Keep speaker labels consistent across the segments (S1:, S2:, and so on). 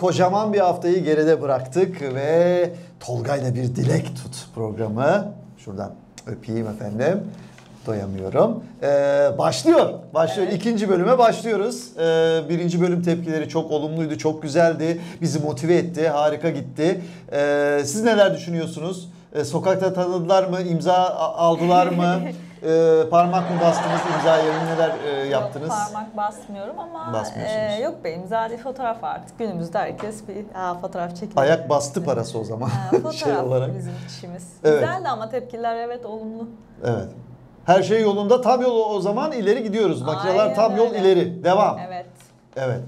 S1: kocaman bir haftayı geride bıraktık ve Tolga'yla bir dilek tut programı. Şuradan öpeyim efendim. Doyamıyorum. Başlıyor. Evet. İkinci bölüme başlıyoruz. Birinci bölüm tepkileri çok olumluydu, çok güzeldi. Bizi motive etti, harika gitti. Siz neler düşünüyorsunuz? Sokakta tanıdılar mı? İmza aldılar mı? Parmak mı bastınız? İmza yerine neler yaptınız?
S2: Yok, parmak basmıyorum ama yok be, imza değil, fotoğraf artık. Günümüzde herkes bir fotoğraf çekiyor.
S1: Ayak bastı parası o zaman.
S2: Fotoğraf
S1: şey olarak.
S2: bizim işimiz.
S1: Evet.
S2: Güzeldi ama tepkiler evet olumlu.
S1: Evet. Her şey yolunda. Tam yol o zaman ileri gidiyoruz. Makineler tam yol ileri. Devam.
S2: Evet.
S1: Evet.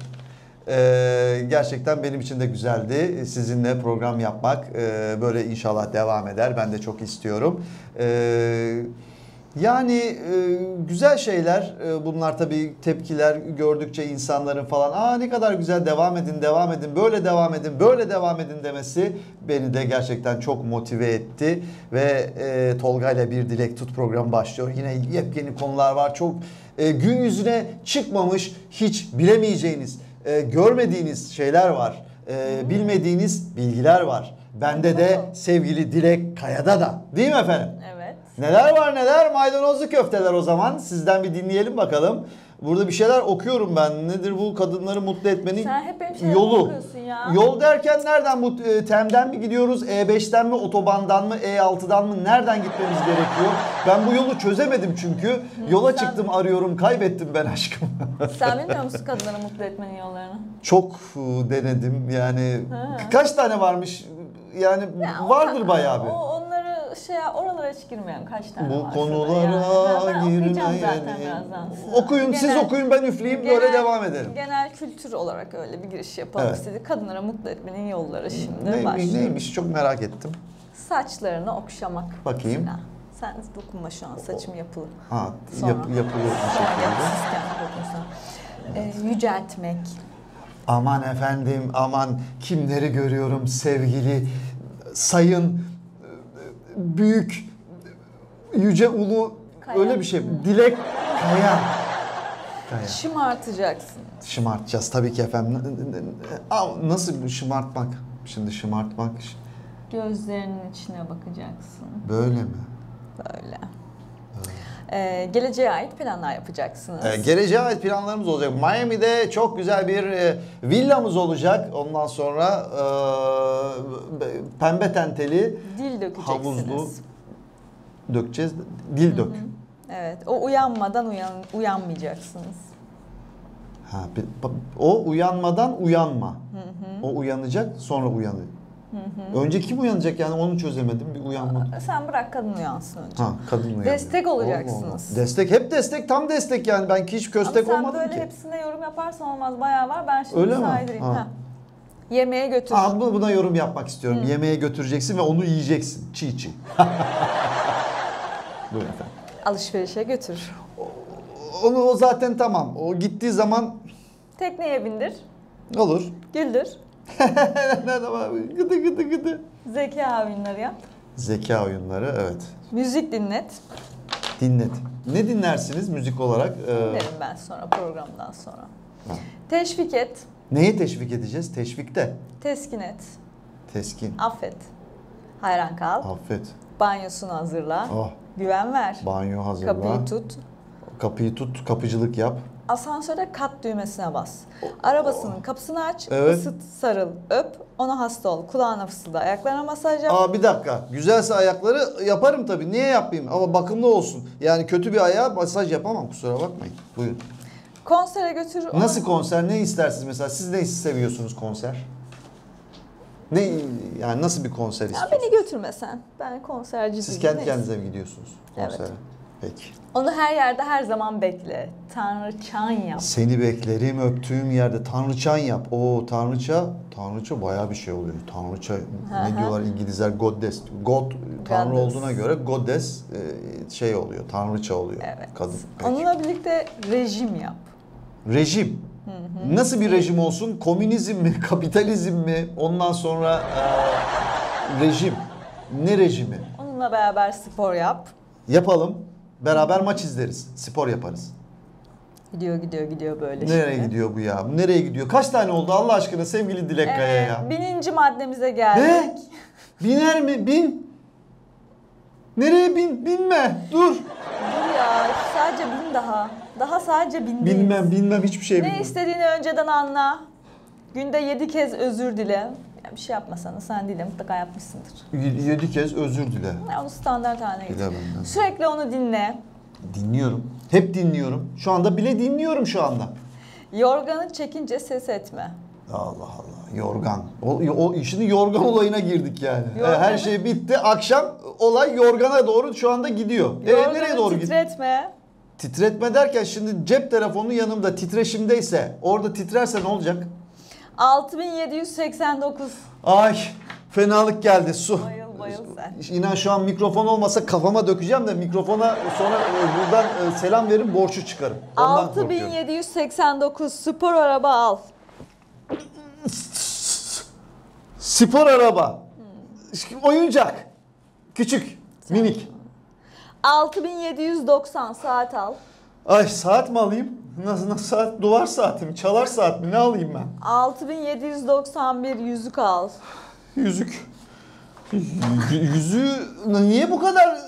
S1: Gerçekten benim için de güzeldi. Sizinle program yapmak. Böyle inşallah devam eder. Ben de çok istiyorum. Yani güzel şeyler. Bunlar tabii tepkiler gördükçe insanların falan ne kadar güzel, devam edin, devam edin, böyle devam edin, böyle devam edin demesi beni de gerçekten çok motive etti. Ve Tolga ile bir Dilek Tut programı başlıyor. Yine yepyeni konular var. Çok gün yüzüne çıkmamış, hiç bilemeyeceğiniz, görmediğiniz şeyler var. Bilmediğiniz bilgiler var. Bende de sevgili Dilek Kaya'da da. Değil mi efendim?
S2: Evet.
S1: Neler var neler? Maydanozlu köfteler o zaman. Sizden bir dinleyelim bakalım. Burada bir şeyler okuyorum ben. Nedir bu kadınları mutlu etmenin
S2: Sen hep benim
S1: yolu?
S2: okuyorsun ya.
S1: Yol derken nereden TEM'den mi gidiyoruz? E5'ten mi? Otobandan mı? E6'dan mı? Nereden gitmemiz gerekiyor? Ben bu yolu çözemedim çünkü. Yola çıktım, arıyorum, kaybettim ben aşkım.
S2: Sen bilmiyor musun kadınları mutlu etmenin yollarını?
S1: Çok denedim yani. Kaç tane varmış? Yani vardır bayağı bir.
S2: Oralara hiç girmeyelim. Kaç tane
S1: bu
S2: varsa
S1: konulara
S2: yani. Okuyacağım zaten birazdan.
S1: Okuyun, siz okuyun, ben üfleyeyim, böyle devam edelim.
S2: Genel kültür olarak öyle bir giriş yapalım istedik. Kadınlara mutlu etmenin yolları şimdi başlıyor.
S1: Neymiş, çok merak ettim.
S2: Saçlarını okşamak.
S1: Bakayım.
S2: Mesela. Sen dokunma şu an, saçım yapılı.
S1: Yapılıyor bir
S2: şekilde. Yüceltmek.
S1: Aman efendim, aman kimleri görüyorum sevgili sayın büyük yüce ulu Kaya. Öyle bir şey. Dilek Kaya.
S2: Şımartacaksın.
S1: Şımartacağız tabii ki efendim. Nasıl şımartmak? Şimdi şımartmak.
S2: Gözlerinin içine bakacaksın.
S1: Böyle mi?
S2: Böyle. Geleceğe ait planlar yapacaksınız.
S1: Geleceğe ait planlarımız olacak. Miami'de çok güzel bir villamız olacak. Ondan sonra pembe tenteli,
S2: dil dökeceksiniz.
S1: Havuzlu dökeceğiz. Dil dök.
S2: Evet. O uyanmadan uyanmayacaksınız.
S1: O uyanmadan uyanma. O uyanacak, sonra uyanıyor. Önce kim uyanacak yani, onu çözemedim, bir uyanma.
S2: Sen bırak kadın uyansın önce.
S1: Kadın uyanıyor.
S2: Destek olacaksınız.
S1: Allah. Destek, hep destek, tam destek yani, ben hiç köstek olmadım ki.
S2: Ama sen böyle hepsine yorum yaparsan olmaz, bayağı var. Ben şimdi saydırayım. Yemeğe götür.
S1: Buna yorum yapmak istiyorum. Yemeğe götüreceksin ve onu yiyeceksin. Çiğ çiğ. Buyurun efendim.
S2: Alışverişe götür.
S1: O zaten tamam. O gittiği zaman...
S2: Tekneye bindir.
S1: Olur.
S2: Güldür.
S1: Nerede var? Gıdı.
S2: Zeka oyunları yap.
S1: Zeka oyunları, evet.
S2: Müzik dinlet.
S1: Dinlet. Ne dinlersiniz müzik olarak?
S2: Dinlerim ben sonra, programdan sonra. Teşvik et.
S1: Neyi teşvik edeceğiz? Teşvikte.
S2: Teskin et.
S1: Teskin.
S2: Affet. Hayran kal.
S1: Affet.
S2: Banyosunu hazırla. Güven ver.
S1: Banyo hazırla. Kapıyı tut, kapıcılık yap.
S2: Asansörde kat düğmesine bas. Arabasının kapısını aç, ısıt, sarıl, öp, ona hasta ol. Kulağına fısılda, ayaklarına masaj yap.
S1: Bir dakika. Güzelse ayakları yaparım tabii. Niye yapmayayım? Ama bakımlı olsun. Yani kötü bir ayağa masaj yapamam, kusura bakmayın. Buyurun.
S2: Konsere götür.
S1: Nasıl konser? Ne istersiniz mesela? Siz ne seviyorsunuz konser? Yani nasıl bir konser istiyorsunuz?
S2: Beni götürmesen. Ben konserci değilim.
S1: Siz kendi kendinize mi gidiyorsunuz konsere?
S2: Evet.
S1: Peki.
S2: Onu her yerde her zaman bekle. Tanrıçan yap.
S1: Seni beklerim öptüğüm yerde. Tanrıçan yap. Tanrıça bayağı bir şey oluyor. Tanrıça ne diyorlar İngilizler? Goddess. Tanrı olduğuna göre goddess oluyor. Tanrıça oluyor.
S2: Evet.
S1: Kadın. Peki.
S2: Onunla birlikte rejim yap.
S1: Rejim. Nasıl bir rejim olsun? Komünizm mi? Kapitalizm mi? Ondan sonra rejim. Ne rejimi?
S2: Onunla beraber spor yap.
S1: Yapalım. Beraber maç izleriz. Spor yaparız.
S2: Gidiyor böyle
S1: Nereye
S2: şimdi.
S1: gidiyor bu ya? Nereye gidiyor? Kaç tane oldu Allah aşkına sevgili Dilek Kaya ya?
S2: 1000. maddemize geldik.
S1: Ne? Biner mi? Bin. Nereye bin? Binme. Dur.
S2: Dur ya, sadece 1000 daha. Daha sadece 1000 değil.
S1: Bilmem hiçbir şey
S2: Ne
S1: bilmem.
S2: istediğini önceden anla. Günde 7 kez özür dile. Ya bir şey yapmasanız sen değil de mutlaka yapmışsındır.
S1: 7 kez özür dile.
S2: Ya onu standart haline getir.
S1: Dile benden.
S2: Sürekli onu dinle.
S1: Dinliyorum. Hep dinliyorum. Şu anda bile dinliyorum şu anda.
S2: Yorganı çekince ses etme.
S1: Allah Allah. Yorgan. Şimdi yorgan olayına girdik yani.
S2: Yorgan.
S1: Her şey bitti. Akşam olay yorgana doğru şu anda gidiyor.
S2: Yorganı
S1: Nereye doğru gidiyor?
S2: titretme.
S1: Titretme derken şimdi cep telefonu yanımda titreşimdeyse orada titrerse ne olacak?
S2: 6789.
S1: Ay fenalık geldi su.
S2: Bayıl sen.
S1: İnan şu an mikrofon olmasa kafama dökeceğim de mikrofona sonra buradan selam verin borçlu çıkarım. Ondan korkuyorum.
S2: 6789 spor araba al.
S1: Spor araba. Oyuncak. Küçük. Minik.
S2: 6790 saat al.
S1: Ay saat mi alayım? Nasıl saat? Duvar saati mi? Çalar saat mi? Ne alayım ben?
S2: 6791 yüzük al.
S1: Yüzük. Yüzüğü niye bu kadar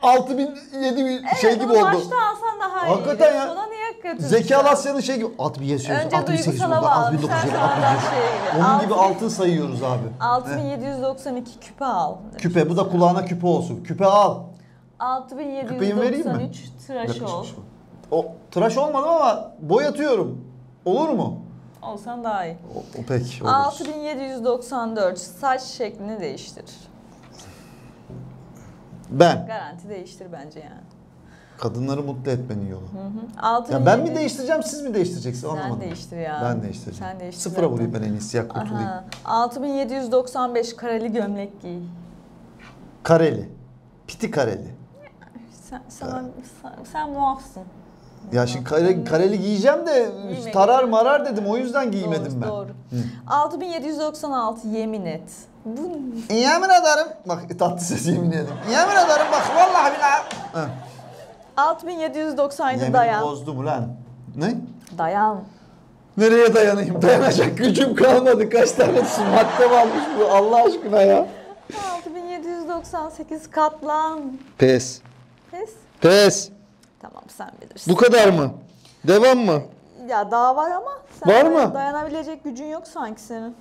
S1: 6000 7000 şey gibi
S2: bunu
S1: oldu?
S2: başta alsan daha iyi.
S1: Hakikaten ya.
S2: Sona niye kötü?
S1: Zeki Alasya'nın şey gibi 6700,
S2: Önce
S1: 6800,
S2: duygusala bağlı.
S1: 6900,
S2: Sen sonradan şey-
S1: Onun gibi
S2: 6000
S1: altın sayıyoruz abi.
S2: 6792 küpe al.
S1: Küpe bu da kulağına küpe olsun. Küpe al. Küpeyi vereyim mi?
S2: 6793 tıraş ol.
S1: O tıraş olmadım ama boyatıyorum. Olur mu?
S2: Olsan daha iyi.
S1: O pek olur.
S2: 6794 saç şeklini değiştir.
S1: Ben.
S2: Garanti değiştir bence yani.
S1: Kadınları mutlu etmenin yolu. Ya
S2: 6700
S1: ben mi değiştireceğim siz mi değiştireceksiniz anlamadım.
S2: Sen değiştir ya.
S1: Ben değiştireceğim.
S2: Sen değiştir.
S1: Sıfıra vurayım ben en iyisi ya kurtulayım.
S2: Aha. 6795 kareli gömlek giy.
S1: Kareli. Piti kareli.
S2: Sen muafsın.
S1: Ya şimdi kareli giyeceğim de
S2: Giyme,
S1: tarar
S2: giyme.
S1: marar dedim o yüzden giymedim ben.
S2: Doğru. 6796 yemin et. Bu
S1: Yemin ederim. Bak tatlı ses yemin ederim. Yemin ederim bak vallahi billahi.
S2: 6797
S1: Yemin
S2: dayan.
S1: bozdum ulan. Ne?
S2: Dayan.
S1: Nereye dayanayım? Dayanacak gücüm kalmadı. Kaç tane madde varmış bu Allah aşkına ya.
S2: 6798 katlan.
S1: Pes.
S2: Pes.
S1: Pes.
S2: Tamam sen bilirsin.
S1: Bu kadar mı? Devam mı?
S2: Ya daha var ama
S1: Var mı?
S2: Dayanabilecek gücün yok sanki senin.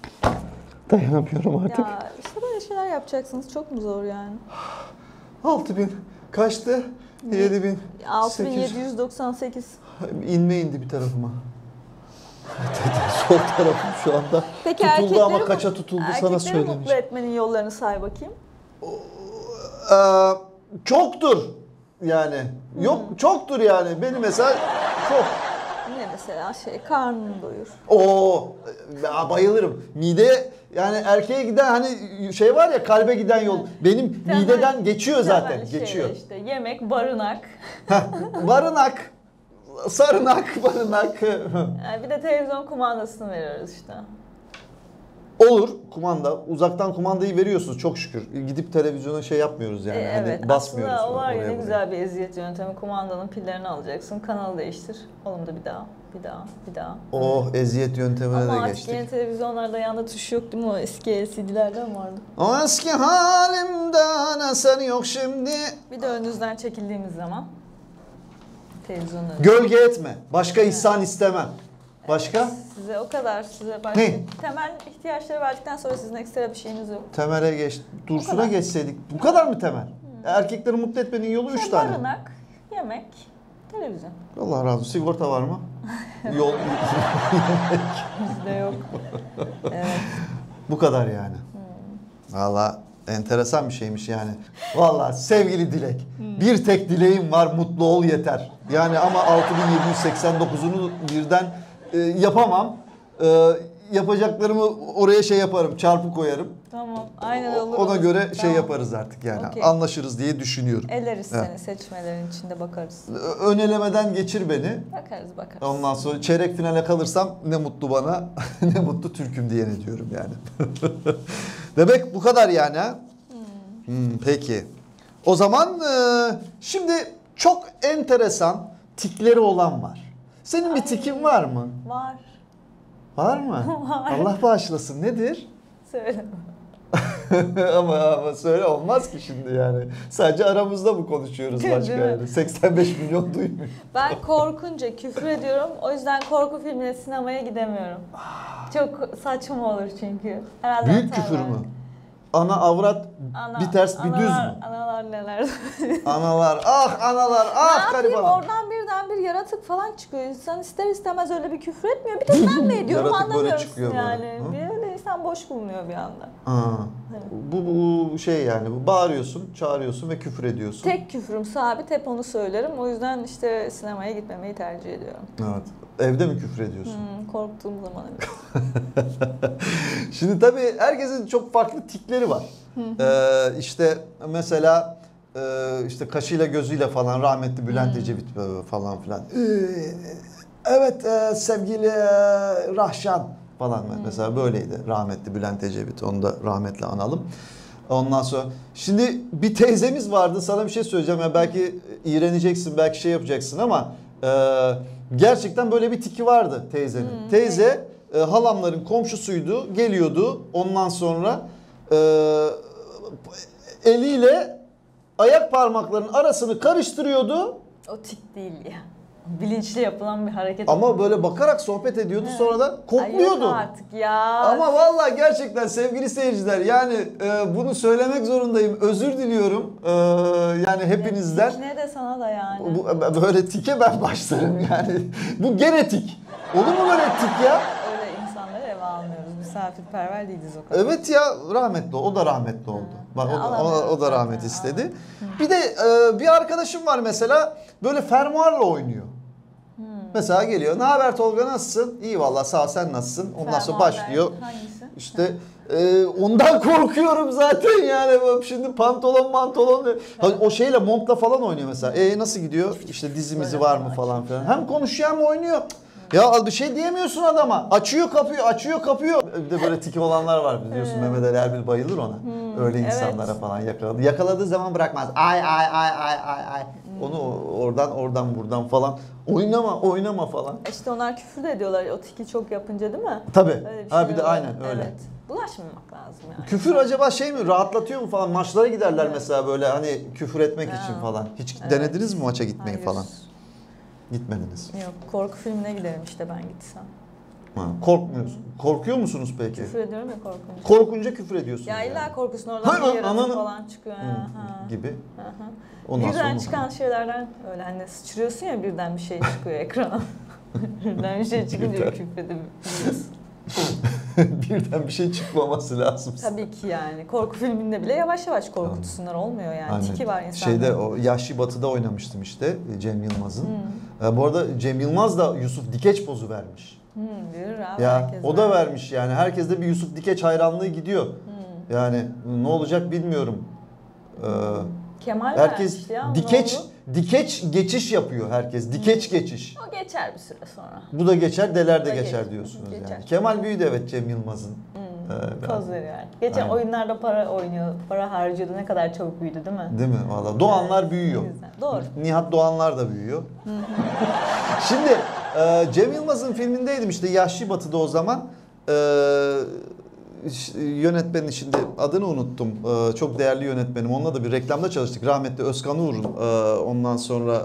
S1: Dayanamıyorum artık.
S2: Ya işte böyle şeyler yapacaksınız. Çok mu zor yani?
S1: 6000 kaçtı? 7000.
S2: 6798.
S1: İnme indi bir tarafıma. Sol tarafım şu anda.
S2: Peki
S1: Tutuldu ama
S2: erkekleri-
S1: kaça tutuldu sana
S2: Erkekleri mutlu
S1: söylemeyeceğim.
S2: etmenin yollarını say bakayım.
S1: Çoktur yani. Yok çoktur yani. Benim mesela çok.
S2: Ne mesela karnını doyur.
S1: Oo bayılırım. Mide yani erkeğe giden hani şey var ya kalbe giden yol. Benim
S2: Temel-
S1: mideden geçiyor zaten.
S2: temel şeyler
S1: Geçiyor.
S2: işte yemek, barınak.
S1: Barınak. Sarınak, barınak.
S2: Yani bir de televizyon kumandasını veriyoruz işte.
S1: Olur kumanda. Uzaktan kumandayı veriyorsunuz çok şükür. Gidip televizyona şey yapmıyoruz yani.
S2: Evet.
S1: Hani basmıyoruz.
S2: Aslında o var ya
S1: oraya
S2: ne
S1: buraya.
S2: güzel bir eziyet yöntemi. Kumandanın pillerini alacaksın, kanalı değiştir. Oğlum da bir daha.
S1: Oh eziyet yöntemine
S2: Ama
S1: de
S2: artık
S1: geçtik.
S2: yeni televizyonlarda yanda tuş yok değil mi? O eski LCD'lerden vardı.
S1: O eski halimden eser yok şimdi.
S2: Bir de önünüzden çekildiğimiz zaman televizyonun önünde.
S1: Gölge etme. Başka ihsan istemem. Başka?
S2: Size o kadar başka
S1: Ne?
S2: temel ihtiyaçları verdikten sonra sizin ekstra bir şeyiniz yok.
S1: Temele geç. Dursun'a
S2: kadar.
S1: geçseydik. Bu kadar mı temel? Erkekleri mutlu etmenin yolu 3
S2: İşte
S1: tane.
S2: barınak, yemek, televizyon.
S1: Allah razı olsun. Sigorta var mı? Yol.
S2: Bizde yok. Evet.
S1: Bu kadar yani. Valla enteresan bir şeymiş yani. Valla sevgili Dilek. Bir tek dileğim var mutlu ol yeter. Yani ama 6789'unu birden yapamam. Yapacaklarımı oraya şey yaparım. Çarpı koyarım.
S2: Tamam. Aynen olur.
S1: Ona
S2: olur.
S1: göre şey
S2: Tamam.
S1: yaparız artık yani.
S2: Okey.
S1: Anlaşırız diye düşünüyorum.
S2: Eleriz
S1: Evet.
S2: seni seçmelerin içinde bakarız.
S1: Ön elemeden geçir beni.
S2: Bakarız.
S1: Ondan sonra çeyrek finale kalırsam ne mutlu bana, ne mutlu Türk'üm diyene diyorum yani. Demek bu kadar yani ha? Peki. O zaman şimdi çok enteresan tikleri olan var. Senin bir tikin var mı?
S2: Var.
S1: Var mı?
S2: Var.
S1: Allah bağışlasın. Nedir?
S2: Söyle.
S1: ama söyle, olmaz ki şimdi yani. Sadece aramızda mı konuşuyoruz
S2: Değil
S1: başka
S2: mi?
S1: yani? 85 milyon duymuyor.
S2: Ben korkunca küfür ediyorum. O yüzden korku filmine sinemaya gidemiyorum. Çok saçma olur çünkü. Herhalde
S1: Büyük
S2: atarlar.
S1: küfür mü? Ana avrat bir ters bir düz mü?
S2: Analar neler.
S1: Analar, ah analar, ah
S2: Ne yapayım,
S1: gariban.
S2: oradan birden bir yaratık falan çıkıyor. İnsan ister istemez öyle bir küfür etmiyor. Bir de ben mi ediyorum
S1: Yaratık böyle
S2: anlamıyorsun
S1: çıkıyor
S2: yani.
S1: böyle. Hı?
S2: Bir öyle insan boş bulunuyor bir anda.
S1: Bu şey yani, bu bağırıyorsun, çağırıyorsun ve küfür ediyorsun.
S2: Tek küfürüm sabit, hep onu söylerim. O yüzden işte sinemaya gitmemeyi tercih ediyorum.
S1: Evet. Evde mi küfür ediyorsun?
S2: Korktuğum zaman evet.
S1: Şimdi tabii herkesin çok farklı tikleri var. İşte mesela işte kaşıyla gözüyle falan, rahmetli Bülent Ecevit falan filan. Evet sevgili Rahşan falan mesela böyleydi rahmetli Bülent Ecevit. Onu da rahmetle analım. Ondan sonra şimdi bir teyzemiz vardı, sana bir şey söyleyeceğim ya, belki iğreneceksin, belki şey yapacaksın ama gerçekten böyle bir tiki vardı teyzenin. Teyze halamların komşusuydu, geliyordu, ondan sonra eliyle ayak parmaklarının arasını karıştırıyordu.
S2: O tik değil ya. Bilinçli yapılan bir hareket.
S1: Ama böyle bakarak sohbet ediyordu, sonra da
S2: Ay
S1: kokluyordu.
S2: yok artık ya.
S1: Ama vallahi gerçekten sevgili seyirciler, yani bunu söylemek zorundayım. Özür diliyorum yani hepinizden.
S2: Tik ne de sana da yani.
S1: Böyle tike ben başlarım yani. Bu genetik. Olur mu böyle tik ya?
S2: Öyle insanları eve almıyoruz. Misafirperver değiliz o kadar.
S1: Evet ya, rahmetli o da rahmetli oldu. Bak o da rahmet istedi. Bir de bir arkadaşım var mesela, böyle fermuarla oynuyor. Mesela geliyor. Ne haber Tolga, nasılsın? İyi vallahi sağ ol, sen nasılsın? Ondan sonra başlıyor.
S2: Hangisi?
S1: İşte ondan korkuyorum zaten yani. Şimdi pantolon o şeyle, montla falan oynuyor mesela. Nasıl gidiyor? İşte dizimizi var mı falan filan. Hem konuşuyor hem oynuyor. Ya bir şey diyemiyorsun adama. Açıyor kapıyor. Bir de böyle tiki olanlar var biliyorsun. Mehmet Ali Erbil bayılır ona. Öyle insanlara falan yakaladı. Yakaladığı zaman bırakmaz. Ay. Onu oradan buradan falan. Oynama falan.
S2: İşte onlar küfür de ediyorlar o tiki çok yapınca değil mi?
S1: Tabii.
S2: Öyle bir
S1: Ha
S2: şey
S1: bir de
S2: oluyor.
S1: aynen öyle.
S2: Evet. Bulaşmamak lazım yani.
S1: Küfür acaba şey mi, rahatlatıyor mu falan? Maçlara giderler mesela böyle, hani küfür etmek için falan. Hiç denediniz mi maça gitmeyi falan? Gitmediniz.
S2: Yok, korku filmine giderim işte ben gitsem.
S1: Korkmuyorsun. Korkuyor musunuz peki?
S2: Küfür ediyorum ya korkunca.
S1: Korkunca küfür ediyorsunuz.
S2: Ya illa
S1: yani.
S2: korkusun, oradan bir yaratık falan çıkıyor.
S1: Gibi.
S2: Birden
S1: sonra
S2: çıkan şeylerden öyle hani sıçrıyorsun ya, birden bir şey çıkıyor ekrana. Birden bir şey çıkınca küfredebiliyorsun.
S1: birden bir şey çıkmaması lazım.
S2: Tabii ki yani. Korku filminde bile yavaş yavaş korkutusunlar, olmuyor yani.
S1: Aynen.
S2: Tiki var insanların.
S1: Şeyde o Yahşi Batı'da oynamıştım işte Cem Yılmaz'ın. Bu arada Cem Yılmaz da Yusuf Dikeç pozu vermiş.
S2: Bilir abi,
S1: Ya
S2: herkes
S1: o da vermiş yani. Herkeste bir Yusuf Dikeç hayranlığı gidiyor. Yani ne olacak bilmiyorum.
S2: Kemal
S1: Herkes
S2: vermişti ya.
S1: dikeç geçiş yapıyor herkes. Dikeç geçiş.
S2: O geçer bir süre sonra.
S1: Bu da geçer, deler de
S2: Bu da
S1: geçer diyorsunuz
S2: geçer.
S1: yani. Kemal büyüdü evet Cem Yılmaz'ın.
S2: Poz veriyor yani. Geçen
S1: Aynen.
S2: oyunlarda para oynuyor, para harcıyordu. Ne kadar çabuk büyüdü değil mi?
S1: Değil mi? Valla Doğanlar büyüyor.
S2: Doğru.
S1: Nihat Doğanlar da büyüyor. Şimdi Cem Yılmaz'ın filmindeydim işte Yahşi Batı'da o zaman. Yönetmenin şimdi adını unuttum. Çok değerli yönetmenim. Onunla da bir reklamda çalıştık. Rahmetli Özkan Uğur'un ondan sonra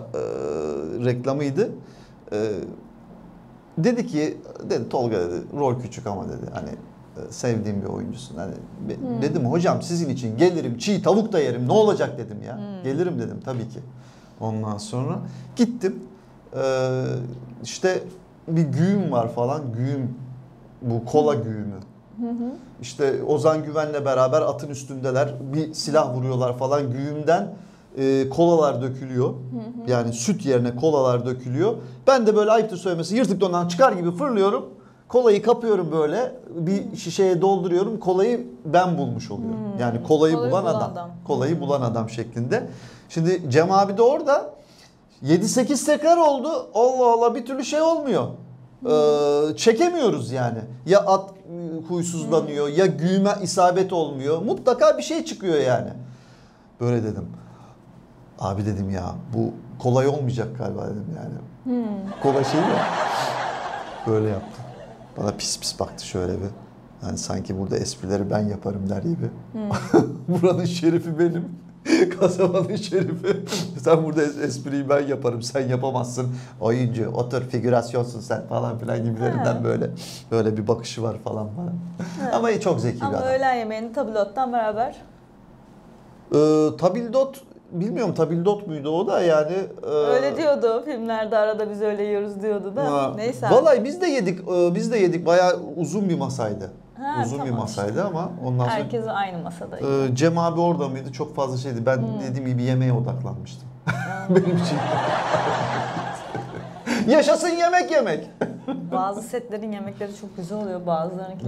S1: reklamıydı. Dedi ki, Tolga dedi, rol küçük ama dedi hani sevdiğim bir oyuncusun. Hani dedim hocam sizin için gelirim, çiğ tavuk da yerim, ne olacak dedim ya. Gelirim dedim tabii ki. Ondan sonra gittim. İşte bir güğüm var falan, güğüm, bu kola güğümü. İşte Ozan Güven'le beraber atın üstündeler, bir silah vuruyorlar falan, güğümden kolalar dökülüyor. Yani süt yerine kolalar dökülüyor. Ben de böyle ayıptır söylemesi yırtık dondan çıkar gibi fırlıyorum. Kolayı kapıyorum böyle, bir şişeye dolduruyorum. Kolayı ben bulmuş oluyorum. Yani kolayı bulan adam. Kolayı bulan adam şeklinde. Şimdi Cem abi de orada 7-8 tekrar oldu. Allah Allah, bir türlü şey olmuyor. Çekemiyoruz yani. Ya at huysuzlanıyor, ya güğüme isabet olmuyor. Mutlaka bir şey çıkıyor yani. Böyle dedim. Abi dedim ya, bu kolay olmayacak galiba dedim yani. Kola şeyi ya. Böyle yaptı. Bana pis pis baktı şöyle bir. Yani sanki burada esprileri ben yaparım der gibi. Buranın şerifi benim. Kasabanın şerifi. Sen burada espriyi ben yaparım, sen yapamazsın. Oyuncu, otur, figürasyonsun sen falan filan gibilerinden böyle bir bakışı var falan bana. Ama çok zeki bir
S2: Ama
S1: adam.
S2: öğlen yemeğini tabldottan beraber.
S1: Tabildot, bilmiyorum tabildot muydu o da yani.
S2: Öyle diyordu filmlerde, arada biz öyle yiyoruz diyordu da. Neyse.
S1: Vallahi biz de yedik. Bayağı uzun bir masaydı. Uzun
S2: tamam
S1: bir masaydı
S2: işte.
S1: ama ondan sonra
S2: Herkes aynı masadaydı.
S1: Cem abi orada mıydı? Çok fazla şeydi. Ben dediğim gibi yemeğe odaklanmıştım. Benim için. Yaşasın yemek.
S2: Bazı setlerin yemekleri çok güzel oluyor,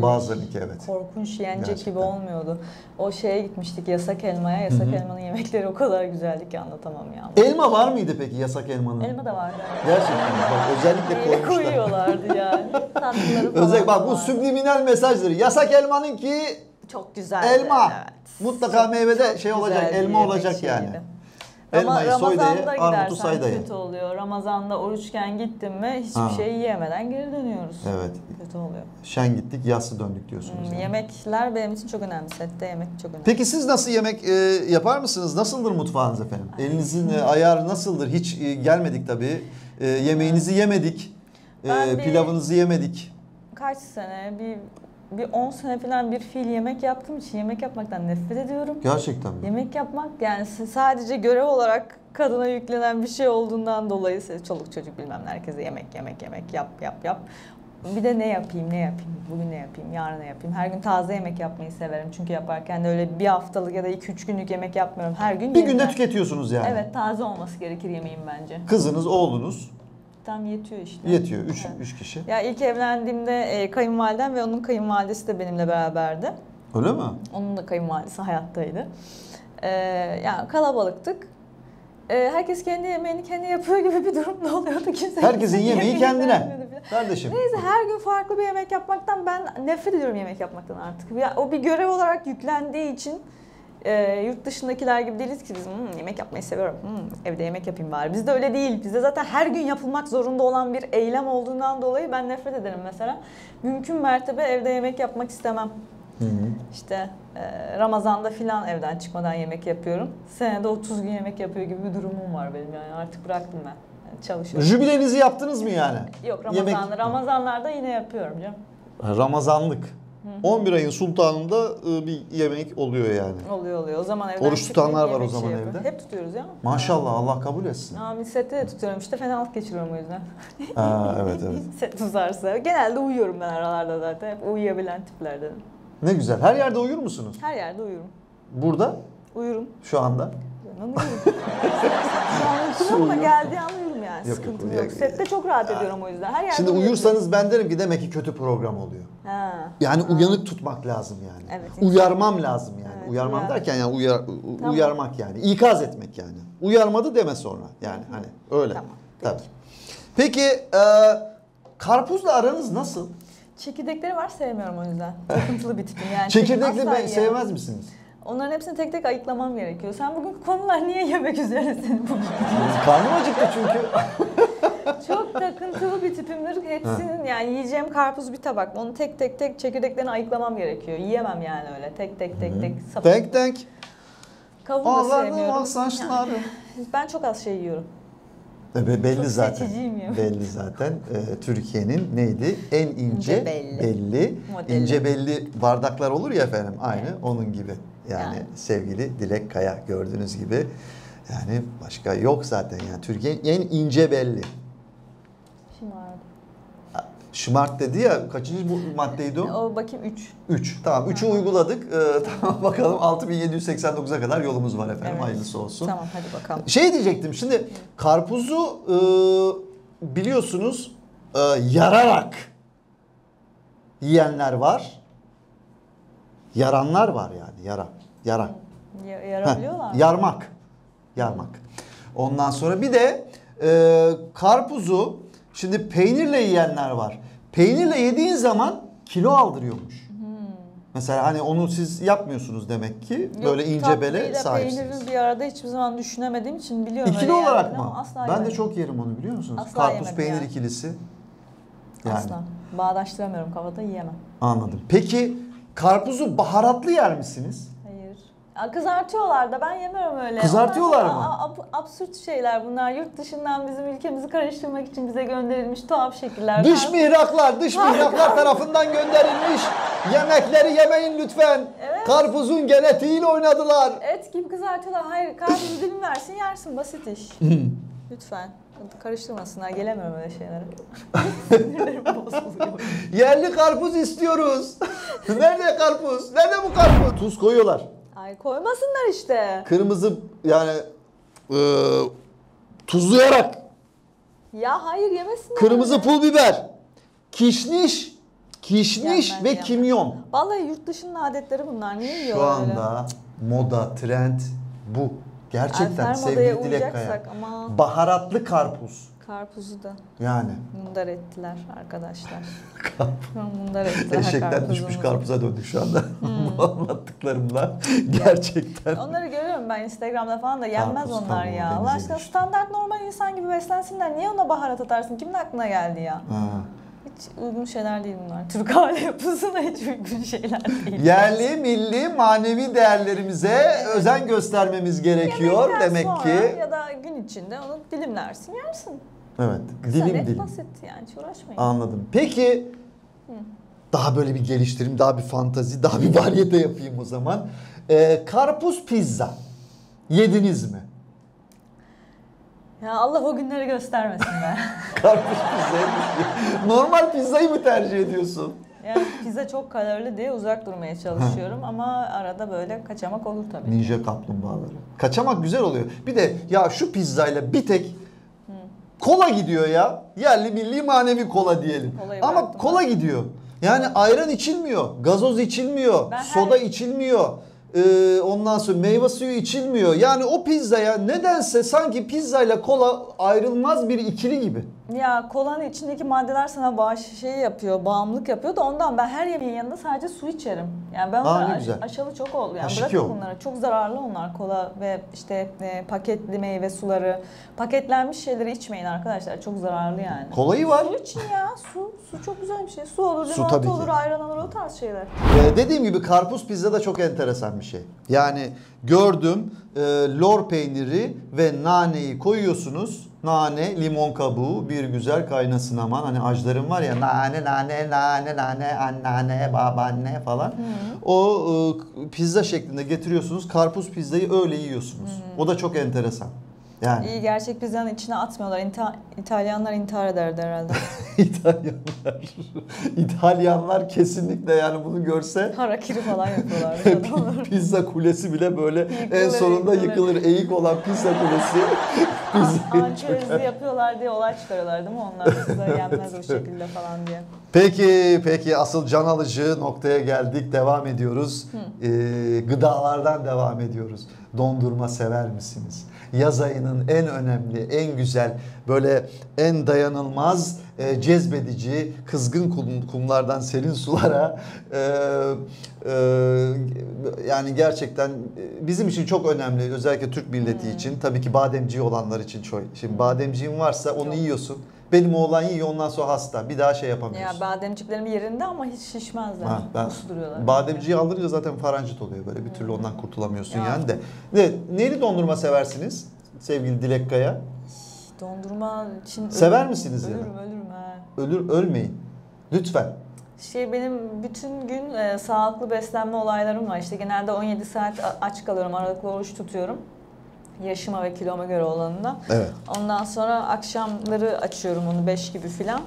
S1: Bazılarınki evet.
S2: korkunç yenecek
S1: Gerçekten.
S2: gibi olmuyordu. O şeye gitmiştik, Yasak Elma'ya. Yasak Elma'nın yemekleri o kadar güzeldi ki anlatamam ya.
S1: Elma var mıydı peki yasak elmanın?
S2: Elma da vardı.
S1: Gerçekten bak özellikle
S2: Neyle
S1: koymuşlar.
S2: koyuyorlardı yani. Tatlıları falan
S1: Özellikle bak
S2: da
S1: bu
S2: vardı.
S1: subliminal mesajları. Yasak elmanınki
S2: Çok güzel.
S1: elma.
S2: Evet.
S1: Mutlaka meyvede
S2: Çok
S1: şey olacak,
S2: güzel bir
S1: elma
S2: yemek
S1: olacak
S2: şeyiydi.
S1: yani. Elmayı soy dayı,
S2: Ramazan'da
S1: armutu
S2: gidersen
S1: say dayı.
S2: kötü oluyor. Ramazan'da oruçken gittin mi hiçbir
S1: Ha.
S2: şey yiyemeden geri dönüyoruz.
S1: Evet.
S2: Kötü oluyor.
S1: Şen gittik, yassı döndük diyorsunuz. Yani.
S2: Yemekler benim için çok önemli. Sette yemek çok önemli.
S1: Peki siz nasıl yemek yapar mısınız? Nasıldır mutfağınız efendim? Elinizin ayarı nasıldır? Hiç gelmedik tabii. Yemeğinizi yemedik.
S2: Ben
S1: Pilavınızı yemedik.
S2: Kaç sene, bir 10 sene falan bir fiil yemek yaptığım için yemek yapmaktan nefret ediyorum.
S1: Gerçekten mi?
S2: Yemek yapmak yani sadece görev olarak kadına yüklenen bir şey olduğundan dolayı çoluk çocuk bilmem ne, herkese yemek yap. Bir de ne yapayım, bugün ne yapayım, yarın ne yapayım. Her gün taze yemek yapmayı severim çünkü yaparken de öyle bir haftalık ya da 2-3 günlük yemek yapmıyorum. Her gün
S1: Bir
S2: yeniden.
S1: günde tüketiyorsunuz yani.
S2: Evet, taze olması gerekir yemeğim bence.
S1: Kızınız, oğlunuz
S2: Tam yetiyor işte.
S1: yetiyor.
S2: Evet.
S1: Üç kişi.
S2: Ya ilk evlendiğimde kayınvalidem ve onun kayınvalidesi de benimle beraberdi.
S1: Öyle mi?
S2: Onun da kayınvalidesi hayattaydı. Yani kalabalıktık. Herkes kendi yemeğini kendi yapıyor gibi bir durumda oluyordu. Kimse
S1: Herkesin yemeği kendine.
S2: vermiyordu falan.
S1: Kardeşim.
S2: Neyse, her gün farklı bir yemek yapmaktan ben nefret ediyorum, yemek yapmaktan artık. Ya, o bir görev olarak yüklendiği için yurt dışındakiler gibi değiliz ki biz yemek yapmayı seviyorum. Evde yemek yapayım bari. Bizde öyle değil. Bizde zaten her gün yapılmak zorunda olan bir eylem olduğundan dolayı ben nefret ederim mesela. Mümkün mertebe evde yemek yapmak istemem. İşte Ramazan'da filan evden çıkmadan yemek yapıyorum. Senede 30 gün yemek yapıyor gibi bir durumum var benim yani. Artık bıraktım ben. Yani çalışıyorum.
S1: Jübilenizi yaptınız mı yani?
S2: Yok,
S1: Yemek-
S2: Ramazanlarda yine yapıyorum canım.
S1: Ramazanlık. 11 ayın sultanında bir yemek oluyor yani.
S2: Oluyor. O zaman evden
S1: Oruç
S2: çıkmayıp
S1: tutanlar var
S2: yemek
S1: o zaman
S2: yapıyor.
S1: evde.
S2: Hep tutuyoruz ya.
S1: Maşallah Allah kabul etsin.
S2: Sette de tutuyorum işte, fenalık geçiriyorum o yüzden.
S1: Evet.
S2: Set uzarsa. Genelde uyuyorum ben aralarda zaten. Hep uyuyabilen tiplerdenim.
S1: Ne güzel. Her yerde uyur musunuz?
S2: Her yerde uyurum.
S1: Burada?
S2: Uyurum.
S1: Şu anda?
S2: Ben uyurum. Şu an uykum yok ama geldiği an uyurum yani.
S1: Yok,
S2: Sıkıntım
S1: yok.
S2: yok. Sette çok rahat ediyorum o yüzden. Her yerde
S1: Şimdi
S2: uyuyorum.
S1: uyursanız ben derim ki demek ki kötü program oluyor.
S2: Ha.
S1: Yani uyanık tutmak lazım yani.
S2: Evet,
S1: Uyarmam lazım yani.
S2: Evet,
S1: Uyarmam
S2: uyar.
S1: derken yani
S2: Tamam.
S1: uyarmak yani. İkaz etmek yani. Uyarmadı deme sonra. Yani hani öyle.
S2: Tamam,
S1: Tabii. Peki karpuzla aranız nasıl?
S2: Çekirdekleri var, sevmiyorum o yüzden. Takıntılı bir tipim yani.
S1: Çekirdekli
S2: asla yiyemem.
S1: sevmez misiniz?
S2: Onların hepsini tek tek ayıklamam gerekiyor. Sen bugün konular niye yemek üzeresin bugün?
S1: Karnım acıktı çünkü.
S2: Çok takıntılı bir tipimdir. Hepsinin yani yiyeceğim karpuz bir tabak. Onu tek tek çekirdeklerini ayıklamam gerekiyor. Yiyemem yani öyle. Tek sapık.
S1: Denk.
S2: Kavun da
S1: Ağlarım
S2: sevmiyorum.
S1: ak saçlarım.
S2: Ben çok az şey yiyorum.
S1: Belli
S2: Çok
S1: zaten.
S2: seçiciyim ya.
S1: Belli zaten. Türkiye'nin neydi? En ince belli.
S2: Modeli.
S1: İnce belli bardaklar olur ya efendim. Aynı
S2: Evet.
S1: onun gibi. Yani
S2: Yani.
S1: sevgili Dilek Kaya gördüğünüz gibi. Yani başka yok zaten yani. Türkiye'nin en ince belli.
S2: Şımardı.
S1: Şımart dedi ya, kaçıncı bu maddeydi o?
S2: O bakayım 3.
S1: 3. Tamam 3'ü uyguladık. Tamam bakalım 6789'a kadar yolumuz var efendim.
S2: Evet.
S1: Hayırlısı olsun.
S2: Tamam, hadi bakalım.
S1: Şey diyecektim şimdi karpuzu biliyorsunuz yararak yiyenler var. Yaranlar var yani yara.
S2: Yarabiliyorlar mı?
S1: Yarmak. Ondan sonra bir de karpuzu şimdi peynirle yiyenler var. Peynirle yediğin zaman kilo aldırıyormuş. Mesela hani onu siz yapmıyorsunuz demek ki. Böyle ince bele
S2: tatlıyla
S1: sahipsiniz.
S2: peynirin bir arada hiçbir zaman düşünemediğim için biliyorum.
S1: İkili
S2: öyle
S1: olarak
S2: yerlerini
S1: mı?
S2: ama asla
S1: Ben de
S2: yemedim.
S1: çok yerim onu, biliyor musunuz?
S2: Asla
S1: Karpuz
S2: yemedim
S1: peynir
S2: yani.
S1: ikilisi. Yani
S2: Asla. Bağdaştıramıyorum, kafada yiyemem.
S1: anladım. Peki karpuzu baharatlı yer misiniz?
S2: Hayır. Ya kızartıyorlar da ben yemiyorum öyle.
S1: Kızartıyorlar
S2: Onlar
S1: mı?
S2: çok absürt şeyler bunlar. Yurt dışından bizim ülkemizi karıştırmak için bize gönderilmiş tuhaf şekiller.
S1: Dış mihraklar tarafından gönderilmiş. Yemekleri yemeyin lütfen.
S2: Evet.
S1: Karpuzun genetiğiyle oynadılar.
S2: Et gibi kızartıyorlar. Hayır, karpuzu dilim versin yersin, basit iş. Lütfen. Karıştırmasınlar, gelemiyorum öyle şeylere. Sinirlerim bozuluyor.
S1: Yerli karpuz istiyoruz. Nerede karpuz? Nerede bu karpuz? Tuz koyuyorlar.
S2: Ay koymasınlar işte.
S1: Kırmızı yani tuzlayarak.
S2: Ya hayır, yemesinler.
S1: Kırmızı pul biber. Kişniş
S2: Yenmez,
S1: ve
S2: yenmez.
S1: kimyon.
S2: Vallahi yurt dışının adetleri bunlar. Niye
S1: Şu
S2: yiyorlar öyle?
S1: anda moda, trend bu. Gerçekten
S2: Alfer modaya
S1: sevgili Dilek Kaya.
S2: uyacaksak ama
S1: Baharatlı karpuz.
S2: karpuzu da
S1: Yani.
S2: mundar ettiler arkadaşlar. Mundar ettiler
S1: Eşekten düşmüş
S2: karpuzumuzu.
S1: karpuza döndük şu anda. Bu anlattıklarımla. Gerçekten.
S2: Onları görüyorum ben Instagram'da falan da yenmez
S1: Karpuz
S2: onlar
S1: tavuğu,
S2: ya.
S1: denize
S2: Allah aşkına
S1: düştü.
S2: standart normal insan gibi beslensinler. Niye ona baharat atarsın? Kimin aklına geldi ya?
S1: Ha.
S2: Hiç uygun şeyler değil bunlar. Türk aile yapısına hiç uygun şeyler değil.
S1: Yerli, milli, manevi değerlerimize özen göstermemiz gerekiyor
S2: Yemekten
S1: demek
S2: sonra
S1: ki.
S2: ya da gün içinde onu dilimlersin, yersin.
S1: Evet.
S2: Kısa
S1: Dilim
S2: net,
S1: dilim.
S2: basit yani, hiç uğraşmayın.
S1: Anladım. Peki daha böyle bir geliştireyim, daha bir fantazi, daha bir varyete yapayım o zaman. Karpuz pizza. Yediniz mi?
S2: Ya Allah o günleri göstermesin be.
S1: Karpuz pizzayı normal pizzayı mı tercih ediyorsun?
S2: Yani pizza çok kalorili diye uzak durmaya çalışıyorum ama arada böyle kaçamak olur tabii.
S1: Ninja kaplumbağaları. Kaçamak güzel oluyor. Bir de ya şu pizzayla bir tek kola gidiyor ya. Yerli milli manevi kola diyelim.
S2: Kolayı
S1: Ama
S2: bıraktım
S1: kola gidiyor. Yani ayran içilmiyor, gazoz içilmiyor,
S2: Ben
S1: soda içilmiyor. Ondan sonra meyve suyu içilmiyor. Yani o pizzaya nedense sanki pizzayla kola ayrılmaz bir ikili gibi.
S2: Ya kolanın içindeki maddeler sana yapıyor, bağımlılık yapıyor da ondan ben her yemeğin yanında sadece su içerim. Yani ben
S1: Aa,
S2: onları
S1: ne güzel.
S2: aşalı çok oldu. Yani
S1: H2O.
S2: bırakın bunları. Çok zararlı onlar, kola ve işte paketli meyve suları. Paketlenmiş şeyleri içmeyin arkadaşlar. Çok zararlı yani.
S1: Kolayı var.
S2: Su için ya. Su çok güzel bir şey. Su olur,
S1: Su
S2: limonata
S1: tabii ki.
S2: olur, ayran olur, o tarz şeyler.
S1: Dediğim gibi karpuz pizza da çok enteresan bir şey. Yani gördüm lor peyniri ve naneyi koyuyorsunuz. Nane, limon kabuğu bir güzel kaynasın aman. Hani ajlarım var ya nane, anneanne, babaanne falan. O pizza şeklinde getiriyorsunuz. Karpuz pizzayı öyle yiyorsunuz. O da çok enteresan. Yani
S2: İyi, gerçek pizzanın içine atmıyorlar. İtalyanlar intihar ederdi herhalde.
S1: İtalyanlar kesinlikle yani bunu görse
S2: Harakiri falan yapıyorlar.
S1: pizza kulesi bile böyle en
S2: Yıkılır,
S1: sonunda
S2: yıkılır.
S1: yıkılır. Eğik olan pizza kulesi pizzayı
S2: Ançerezli yapıyorlar diye olay çıkarıyorlar değil mi? Onlar pizza yenmez o şekilde falan diye.
S1: Peki asıl can alıcı noktaya geldik. Devam ediyoruz. Gıdalardan devam ediyoruz. Dondurma sever misiniz? Yaz ayının en önemli, en güzel, böyle en dayanılmaz, cezbedici, kızgın kumlardan serin sulara yani gerçekten bizim için çok önemli. Özellikle Türk milleti için. Tabii ki bademci olanlar için çok. Şimdi bademciğin varsa onu yiyorsun. Benim oğlan yiyor, ondan sonra hasta. Bir daha şey
S2: Ya
S1: yapamıyorsun.
S2: bademciklerim yerinde ama hiç şişmezler.
S1: Ben
S2: Uslu duruyorlar.
S1: bademciyi alınca zaten faranjit oluyor böyle. Bir türlü ondan kurtulamıyorsun
S2: Ya.
S1: yani de. Neli dondurma seversiniz sevgili Dilek Kaya?
S2: Dondurma için
S1: Sever misiniz ya da?
S2: Ölürüm ha.
S1: Ölmeyin. Lütfen.
S2: Benim bütün gün sağlıklı beslenme olaylarım var. İşte genelde 17 saat aç kalıyorum, aralıklı oruç tutuyorum. Yaşıma ve kiloma göre olanına.
S1: Evet.
S2: Ondan sonra akşamları açıyorum onu 5 gibi filan.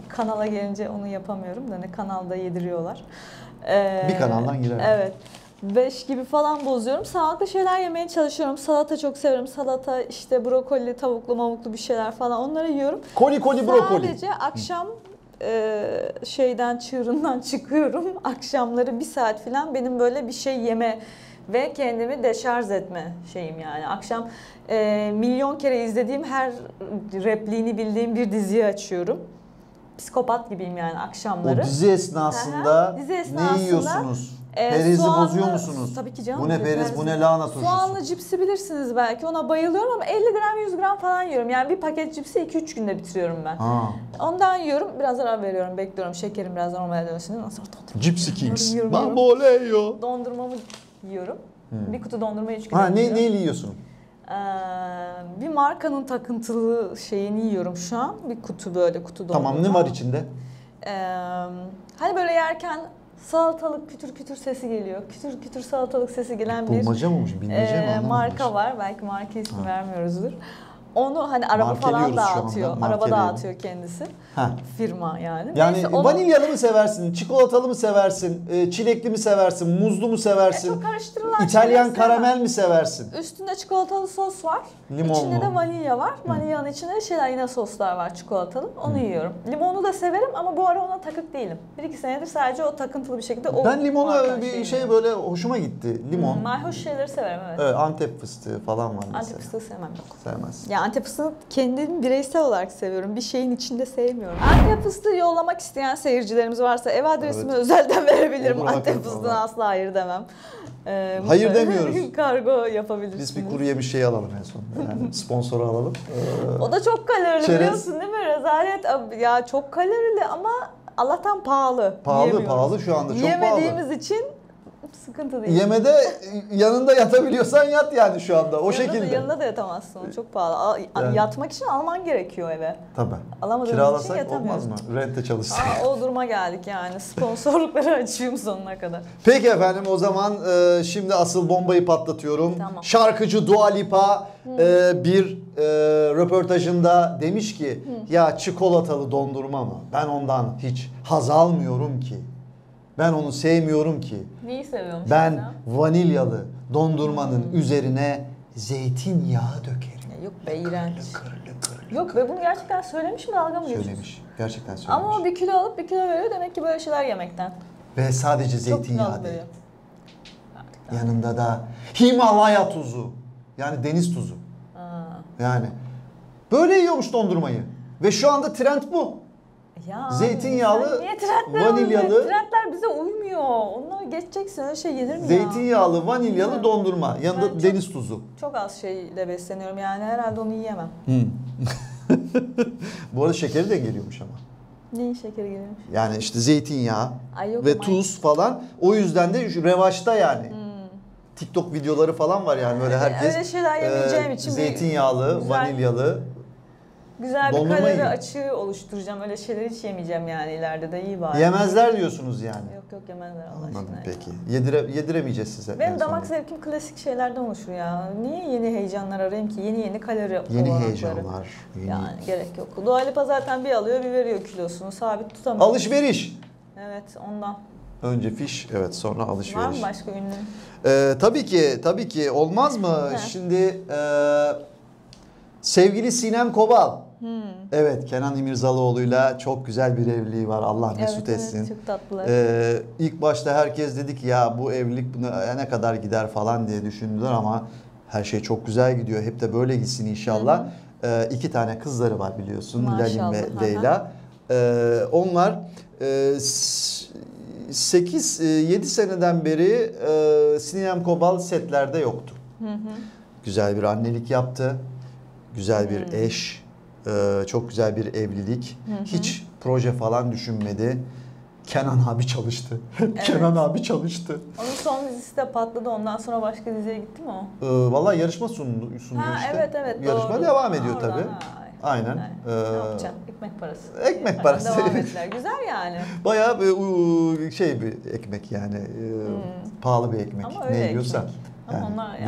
S2: Kanala gelince onu yapamıyorum da ne kanalda yediriyorlar.
S1: Bir kanaldan girer.
S2: Evet. 5 gibi falan bozuyorum. Sağlıklı şeyler yemeye çalışıyorum. Salata çok severim. Salata, işte brokoli, tavuklu, mavuklu bir şeyler falan, onları yiyorum.
S1: Koli brokoli.
S2: Sadece akşam çığırından çıkıyorum. Akşamları 1 saat falan benim böyle bir şey yeme ve kendimi deşarj etme şeyim yani. Akşam milyon kere izlediğim, her repliğini bildiğim bir diziyi açıyorum. Psikopat gibiyim yani akşamları.
S1: O dizi esnasında,
S2: Dizi esnasında
S1: ne yiyorsunuz? Perizi
S2: soğanlı-
S1: bozuyor musunuz?
S2: Tabii ki canım.
S1: Bu ne periz, bu ne lahana turşusu.
S2: Soğanlı cipsi bilirsiniz belki. Ona bayılıyorum ama 50 gram 100 gram falan yiyorum. Yani bir paket cipsi 2-3 günde bitiriyorum ben.
S1: Ha.
S2: Ondan yiyorum. Biraz ara veriyorum. Bekliyorum. Şekerim biraz normale dönsün. Ondan sonra dondurma.
S1: Gypsy Kings.
S2: Yiyorum.
S1: Bamboleyo.
S2: Dondurmamı yiyorum. Bir kutu dondurmayı 3 gün
S1: Ha, neyle yiyorsun?
S2: Bir markanın takıntılı şeyini yiyorum şu an. Bir kutu böyle kutu dondurma.
S1: Tamam, ne var içinde?
S2: Hani böyle yerken salatalık kütür kütür sesi geliyor. Kütür kütür salatalık sesi gelen bir
S1: Bulmaca mı olmuş? Bilmece mi anlamadım.
S2: marka var. Belki marka ismi vermiyoruzdur. Onu hani araba
S1: Markeliyoruz
S2: falan
S1: şu anda,
S2: dağıtıyor. Araba
S1: markeleyelim.
S2: dağıtıyor kendisi.
S1: Ha.
S2: Firma yani.
S1: Yani
S2: Neyse, onu-
S1: vanilyalı mı seversin, çikolatalı mı seversin, çilekli mi seversin, muzlu mu seversin,
S2: çok karıştırılan
S1: İtalyan
S2: şeyleri sevmem.
S1: karamel mi seversin?
S2: Üstünde çikolatalı sos var.
S1: Limonlu.
S2: İçinde de vanilya var. Vanilyanın içinde şeyler yine soslar var çikolatalı. Onu yiyorum. Limonu da severim ama bu ara ona takık değilim. 1-2 senedir sadece o takıntılı bir şekilde o
S1: Ben limonu
S2: marka
S1: bir
S2: şeyini
S1: şey
S2: yiyorum.
S1: böyle hoşuma gitti. Limon.
S2: Mayhoş şeyleri severim evet.
S1: Evet, Antep fıstığı falan var mesela.
S2: Antep fıstığı sevmem yok.
S1: Sevmez.
S2: Ya Antep fıstığını kendim bireysel olarak seviyorum. Bir şeyin içinde sevmiyorum. Antep fıstığı yollamak isteyen seyircilerimiz varsa ev adresimi
S1: Evet.
S2: özelden verebilirim.
S1: Olur,
S2: Antep
S1: hakikaten
S2: fıstığına
S1: olur.
S2: asla hayır demem.
S1: Hayır demiyoruz.
S2: Kargo yapabilirsiniz.
S1: Biz bir kuru yemiş şey alalım en son. Yani sponsoru alalım.
S2: O da çok kalorili
S1: Çerez.
S2: biliyorsun değil mi? Rezalet. Ya çok kalorili ama Allah'tan pahalı.
S1: Pahalı
S2: Yiyemiyoruz.
S1: pahalı şu anda çok
S2: Yemediğimiz
S1: pahalı.
S2: için sıkıntı değil.
S1: Yemede yanında yatabiliyorsan yat yani şu anda o
S2: Yanında
S1: şekilde.
S2: yanında da yatamazsın. O çok pahalı.
S1: Yani.
S2: Yatmak için alman gerekiyor eve.
S1: Tabii.
S2: Alamadığımız için
S1: Kiralasak
S2: yatamıyoruz.
S1: olmaz mı? Rente çalışsak.
S2: O duruma geldik yani. Sponsorlukları açıyorum sonuna kadar.
S1: Peki efendim o zaman şimdi asıl bombayı patlatıyorum.
S2: Tamam.
S1: Şarkıcı Dua Lipa bir röportajında demiş ki ya çikolatalı dondurma mı? Ben ondan hiç haz almıyorum ki. Ben onu sevmiyorum ki.
S2: Neyi seviyormuş
S1: Ben
S2: mesela?
S1: vanilyalı dondurmanın üzerine zeytinyağı dökerim.
S2: Ya yok be iğrenç.
S1: Kırlı.
S2: Yok be bunu gerçekten söylemiş mi dalga mı geçiyorsun?
S1: Söylemiş. Gerçekten söylemiş.
S2: Ama o bir kilo alıp bir kilo veriyor demek ki böyle şeyler yemekten.
S1: Ve sadece
S2: Çok kilo
S1: zeytinyağı
S2: alıp
S1: değil.
S2: veriyor.
S1: Yanında da Himalaya tuzu. Yani deniz tuzu. Yani böyle yiyormuş dondurmayı. Ve şu anda trend bu.
S2: Ya
S1: Zeytinyağlı,
S2: sen niye trendler
S1: vanilyalı-
S2: uymuyor? Trendler bize uymuyor. Onları geçeceksin öyle şey yenir mi ya?
S1: Zeytinyağlı, vanilyalı
S2: Hı.
S1: dondurma. Yanında
S2: Ben çok-
S1: deniz tuzu.
S2: Çok az şeyle besleniyorum yani herhalde onu yiyemem.
S1: Bu arada şekeri dengeliyormuş ama.
S2: Neyin şekeri geliyormuş?
S1: Yani işte zeytinyağı
S2: Ay yok
S1: ve
S2: ama-
S1: tuz falan. O yüzden de şu revaçta yani. TikTok videoları falan var yani böyle herkes
S2: Öyle şeyler yemeyeceğim için bir
S1: zeytinyağlı,
S2: güzel-
S1: vanilyalı.
S2: Güzel bir
S1: Dondurma
S2: kalori
S1: yiyin.
S2: açığı oluşturacağım. Öyle şeyler hiç yemeyeceğim yani ileride de iyi bari.
S1: Yemezler diyorsunuz yani.
S2: Yok yemezler Allah
S1: Anladım
S2: aşkına.
S1: peki. Yediremeyeceğiz size.
S2: Benim
S1: en
S2: damak
S1: sonunda.
S2: zevkim klasik şeylerden oluşur ya. Niye yeni heyecanlar arayayım ki? Yeni kalori
S1: Yeni
S2: olanakları.
S1: heyecanlar. Yeni...
S2: Yani gerek yok. Dua Lipa zaten bir alıyor bir veriyor kilosunu. Sabit tutamıyor.
S1: Alışveriş.
S2: Evet ondan.
S1: Önce fiş, evet sonra
S2: Var mı
S1: alışveriş.
S2: başka ünlü?
S1: Tabii ki. Olmaz mı?
S2: He.
S1: Şimdi sevgili Sinem Kobal. Evet, Kenan İmirzalıoğlu'yla çok güzel bir evliliği var. Allah mesut etsin.
S2: Evet, çok tatlılar.
S1: İlk başta herkes dedi ki ya bu evlilik buna ne kadar gider falan diye düşündüler ama her şey çok güzel gidiyor. Hep de böyle gitsin inşallah. 2 tane kızları var biliyorsun.
S2: Maşallah,
S1: Lalin
S2: hı hı.
S1: ve Leyla. Onlar 8-7 seneden beri Sinem Kobal setlerde yoktu. Güzel bir annelik yaptı. Güzel bir eş. Çok güzel bir evlilik. Hiç proje falan düşünmedi. Kenan abi çalıştı. Kenan abi çalıştı.
S2: Onun son dizisi de patladı. Ondan sonra başka diziye gitti mi o?
S1: Vallahi yarışma sundu işte.
S2: Evet
S1: Yarışma
S2: doğru.
S1: devam ediyor
S2: Oradan,
S1: tabii. Aynen.
S2: Ne yapacaksın? Ekmek parası.
S1: Ekmek parası.
S2: Devam ettiler. Güzel yani.
S1: Bayağı bir ekmek yani. Pahalı bir ekmek.
S2: Ama öyle
S1: ne yiyorsa.
S2: ekmek. Ama
S1: Yani
S2: onlar ya.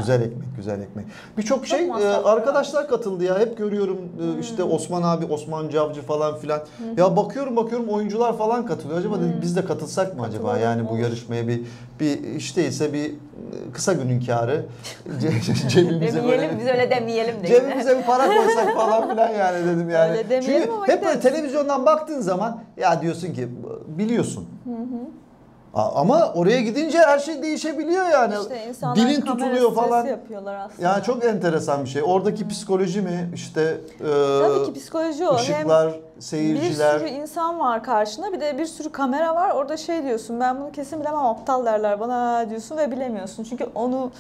S1: güzel ekmek. Birçok
S2: Çok
S1: şey
S2: masraflı
S1: arkadaşlar katıldı ya. Hep görüyorum işte Osman abi, Osman Cavcı falan filan. Ya bakıyorum oyuncular falan katılıyor. Acaba dedik biz de katılsak mı acaba?
S2: Katılalım,
S1: Yani bu
S2: olur.
S1: yarışmaya bir hiç değilse bir kısa günün kârı cebimize
S2: Demeyelim biz öyle demeyelim de.
S1: cebimize bir para koysak falan filan yani dedim yani.
S2: Öyle demeyelim
S1: Çünkü
S2: ama
S1: hep böyle
S2: gideriz.
S1: televizyondan baktığın zaman ya diyorsun ki biliyorsun. Ama oraya gidince her şey değişebiliyor yani.
S2: İşte insanlar
S1: Dilin
S2: kamera
S1: tutuluyor
S2: stresi
S1: falan.
S2: yapıyorlar aslında.
S1: Yani çok enteresan bir şey. Oradaki psikoloji mi işte
S2: Tabii ki psikoloji o.
S1: ışıklar,
S2: Hem
S1: seyirciler.
S2: bir sürü insan var karşında, bir de bir sürü kamera var. Orada şey diyorsun, ben bunu kesin bilemem, aptal derler bana diyorsun ve bilemiyorsun. Çünkü onu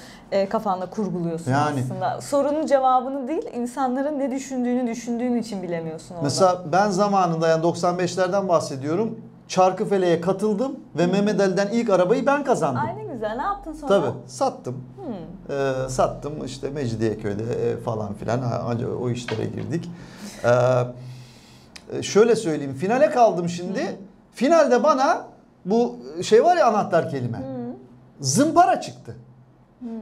S2: kafanda kurguluyorsun
S1: Yani.
S2: aslında. Sorunun cevabını değil, insanların ne düşündüğün için bilemiyorsun orada.
S1: Mesela ben zamanında yani 95'lerden bahsediyorum. Çarkıfele'ye katıldım ve Mehmet Ali'den ilk arabayı ben kazandım.
S2: Ay ne güzel. Ne yaptın sonra?
S1: Tabii sattım. Sattım işte Mecidiyeköy'de falan filan o işlere girdik. Şöyle söyleyeyim, finale kaldım şimdi. Finalde bana bu şey var ya, anahtar kelime. Zımpara çıktı.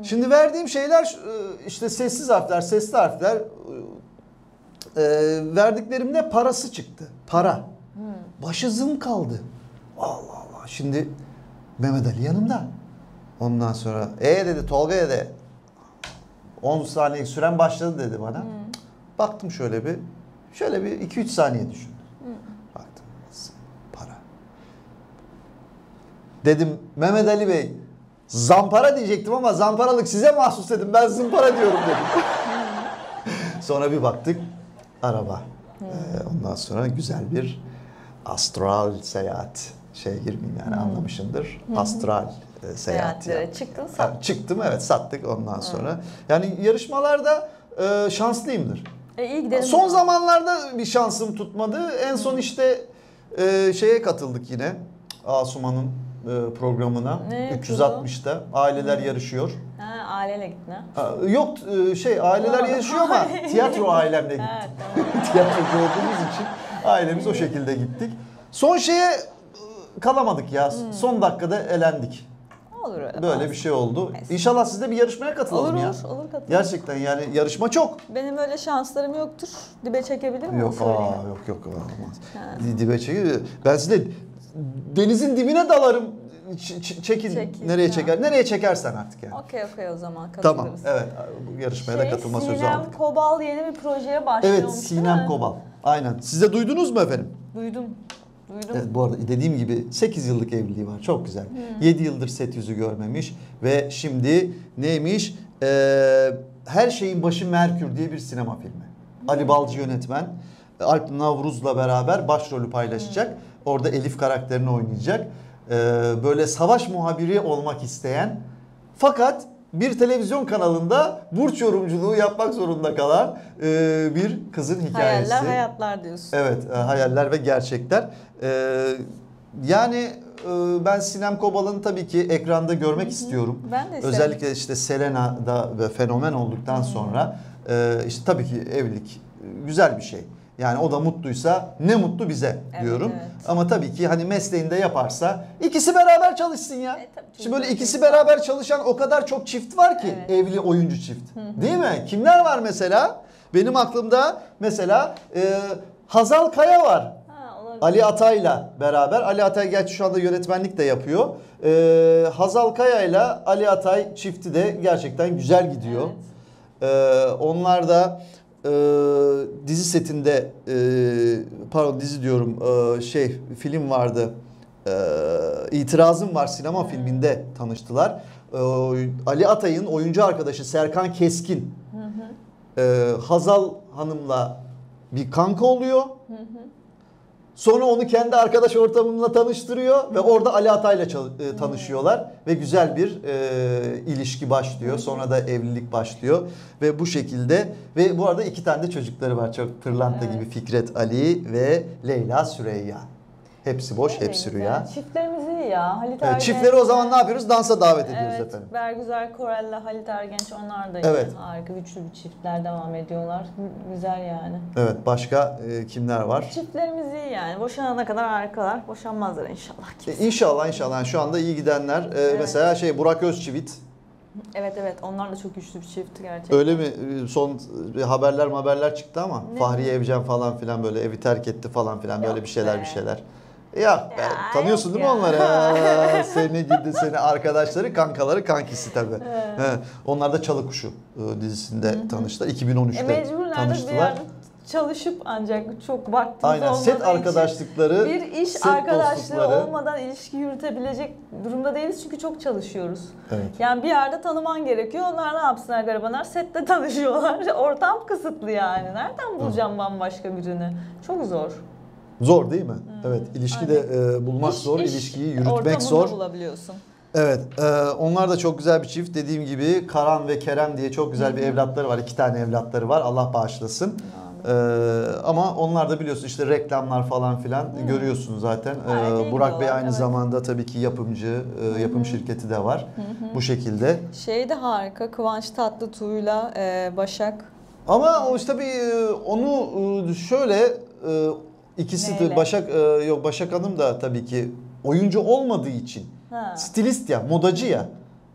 S1: Şimdi verdiğim şeyler işte sessiz harfler, sesli harfler. Verdiklerimde parası çıktı. Para. Başı zım kaldı. Allah Allah. Şimdi Mehmet Ali yanımda. Ondan sonra dedi Tolga dedi 10 saniye süren başladı dedi bana. Baktım şöyle bir 2-3 saniye düşündüm. Baktım para. Dedim Mehmet Ali Bey, zampara diyecektim ama zamparalık size mahsus dedim. Ben zımpara diyorum dedim. Sonra bir baktık araba. Ondan sonra güzel bir astral seyahat. Girmeyeyim yani anlamışımdır. Astral seyahat.
S2: Çıktın, sattın.
S1: Çıktım, evet, sattık ondan sonra. Yani yarışmalarda şanslıyımdır.
S2: İyi gidelim.
S1: Son zamanlarda bir şansım tutmadı. En son işte şeye katıldık yine. Asuman'ın programına.
S2: Ne
S1: 360'ta aileler yarışıyor.
S2: Ha, aileyle gittin ha?
S1: Yok aileler yarışıyor ama tiyatro ailemle gittik.
S2: Evet, tamam.
S1: Tiyatrocu olduğumuz için ailemiz o şekilde gittik. Son şeye kalamadık ya. Son dakikada elendik.
S2: Olur öyle.
S1: Böyle bir şey oldu.
S2: Neyse.
S1: İnşallah siz de bir yarışmaya katılalım ya.
S2: Olur katıl.
S1: Gerçekten yani yarışma çok.
S2: Benim öyle şanslarım yoktur. Dibe çekebilir miyim?
S1: Yok
S2: Söyleyeyim.
S1: yok olmaz. Dibe çekiyor. Ben size denizin dibine dalarım. Çekin. Nereye çeker? Nereye çekersen artık yani.
S2: Okey o zaman katılırız.
S1: Tamam, evet. Bu yarışmaya da katılma sözü aldık.
S2: Sinem Kobal yeni bir projeye başlıyormuş.
S1: Evet, Sinem Kobal. Aynen. Siz de duydunuz mu efendim?
S2: Duydum.
S1: Evet, bu arada dediğim gibi 8 yıllık evliliği var. Çok güzel. 7 yıldır set yüzü görmemiş ve şimdi neymiş? Her şeyin başı Merkür diye bir sinema filmi. Ali Balcı yönetmen. Alp Navruz'la beraber başrolü paylaşacak. Orada Elif karakterini oynayacak. Böyle savaş muhabiri olmak isteyen fakat bir televizyon kanalında burç yorumculuğu yapmak zorunda kalan bir kızın hikayesi.
S2: Hayaller, hayatlar diyorsun.
S1: Evet, hayaller ve gerçekler. Yani ben Sinem Kobal'ın tabii ki ekranda görmek istiyorum.
S2: Ben de isterim.
S1: Özellikle işte Selena'da ve fenomen olduktan sonra işte tabii ki evlilik güzel bir şey. Yani o da mutluysa ne mutlu bize diyorum.
S2: Evet.
S1: Ama tabii ki hani mesleğinde yaparsa ikisi beraber çalışsın ya.
S2: Tabii,
S1: Şimdi böyle ikisi beraber çalışan o kadar çok çift var ki, evli oyuncu çift. Değil mi? Kimler var mesela? Benim aklımda mesela Hazal Kaya var. Ali Atay'la beraber. Ali Atay gerçi şu anda yönetmenlik de yapıyor. Hazal Kaya'yla Ali Atay çifti de gerçekten güzel gidiyor. Evet. Onlar da dizi setinde dizi diyorum film vardı. İtirazım Var sinema filminde tanıştılar. Ali Atay'ın oyuncu arkadaşı Serkan Keskin Hazal Hanım'la bir kanka oluyor. Sonra onu kendi arkadaş ortamıyla tanıştırıyor ve orada Ali Atay'la tanışıyorlar ve güzel bir ilişki başlıyor. Sonra da evlilik başlıyor ve bu şekilde ve bu arada 2 tane de çocukları var, çok pırlanta gibi, Fikret Ali ve Leyla Süreyya. Hepsi boş, hepsi rüya.
S2: Çiftlerimiz iyi ya. Halit Ergenç.
S1: Çiftleri o zaman ne yapıyoruz? Dansa davet ediyoruz efendim.
S2: Bergüzar Korel'le Halit Ergenç, onlar da harika, güçlü bir çiftler devam ediyorlar. Güzel yani.
S1: Evet, başka kimler var?
S2: Çiftlerimiz iyi yani. Boşanana kadar harikalar. Boşanmazlar inşallah.
S1: İnşallah. Yani şu anda iyi gidenler. Mesela Burak Özçivit.
S2: Evet, onlar da çok güçlü bir çift gerçekten.
S1: Öyle mi? Son haberler çıktı ama Fahriye Evcen falan filan böyle evi terk etti falan filan, böyle bir şeyler. Ya tanıyorsun değil mi onları? Seni arkadaşları, kankaları, kankisi tabii. Onlar da Çalı Kuşu dizisinde tanıştılar. 2013'te
S2: mecburlar
S1: tanıştılar.
S2: Bir yerde çalışıp ancak çok vaktimiz
S1: Aynen,
S2: olmadığı
S1: set
S2: için
S1: arkadaşlıkları,
S2: bir iş
S1: set
S2: arkadaşlığı
S1: dostlukları.
S2: olmadan ilişki yürütebilecek durumda değiliz çünkü çok çalışıyoruz.
S1: Evet.
S2: Yani bir yerde tanıman gerekiyor. Onlar ne yapsınlar garibanlar? Sette tanışıyorlar. Ortam kısıtlı yani. Nereden bulacağım bambaşka birini? Çok zor.
S1: Zor değil mi? Evet, ilişki de bulmak
S2: İş-
S1: zor,
S2: iş
S1: ilişkiyi yürütmek
S2: ortamında
S1: zor.
S2: bulabiliyorsun.
S1: Evet, onlar da çok güzel bir çift. Dediğim gibi Karan ve Kerem diye çok güzel bir evlatları var. 2 tane evlatları var. Allah bağışlasın. Ama onlar da biliyorsun işte reklamlar falan filan görüyorsun zaten.
S2: Gayet iyi
S1: Burak Bey
S2: gidiyorlar,
S1: aynı
S2: evet.
S1: zamanda tabii ki yapımcı, yapım şirketi de var. Bu şekilde.
S2: Şey de harika. Kıvanç Tatlıtuğ'yla Başak.
S1: Ama o işte bir onu şöyle ikisi de
S2: Neyle?
S1: Başak Hanım da tabii ki oyuncu olmadığı için
S2: Ha.
S1: stilist ya, modacı ya.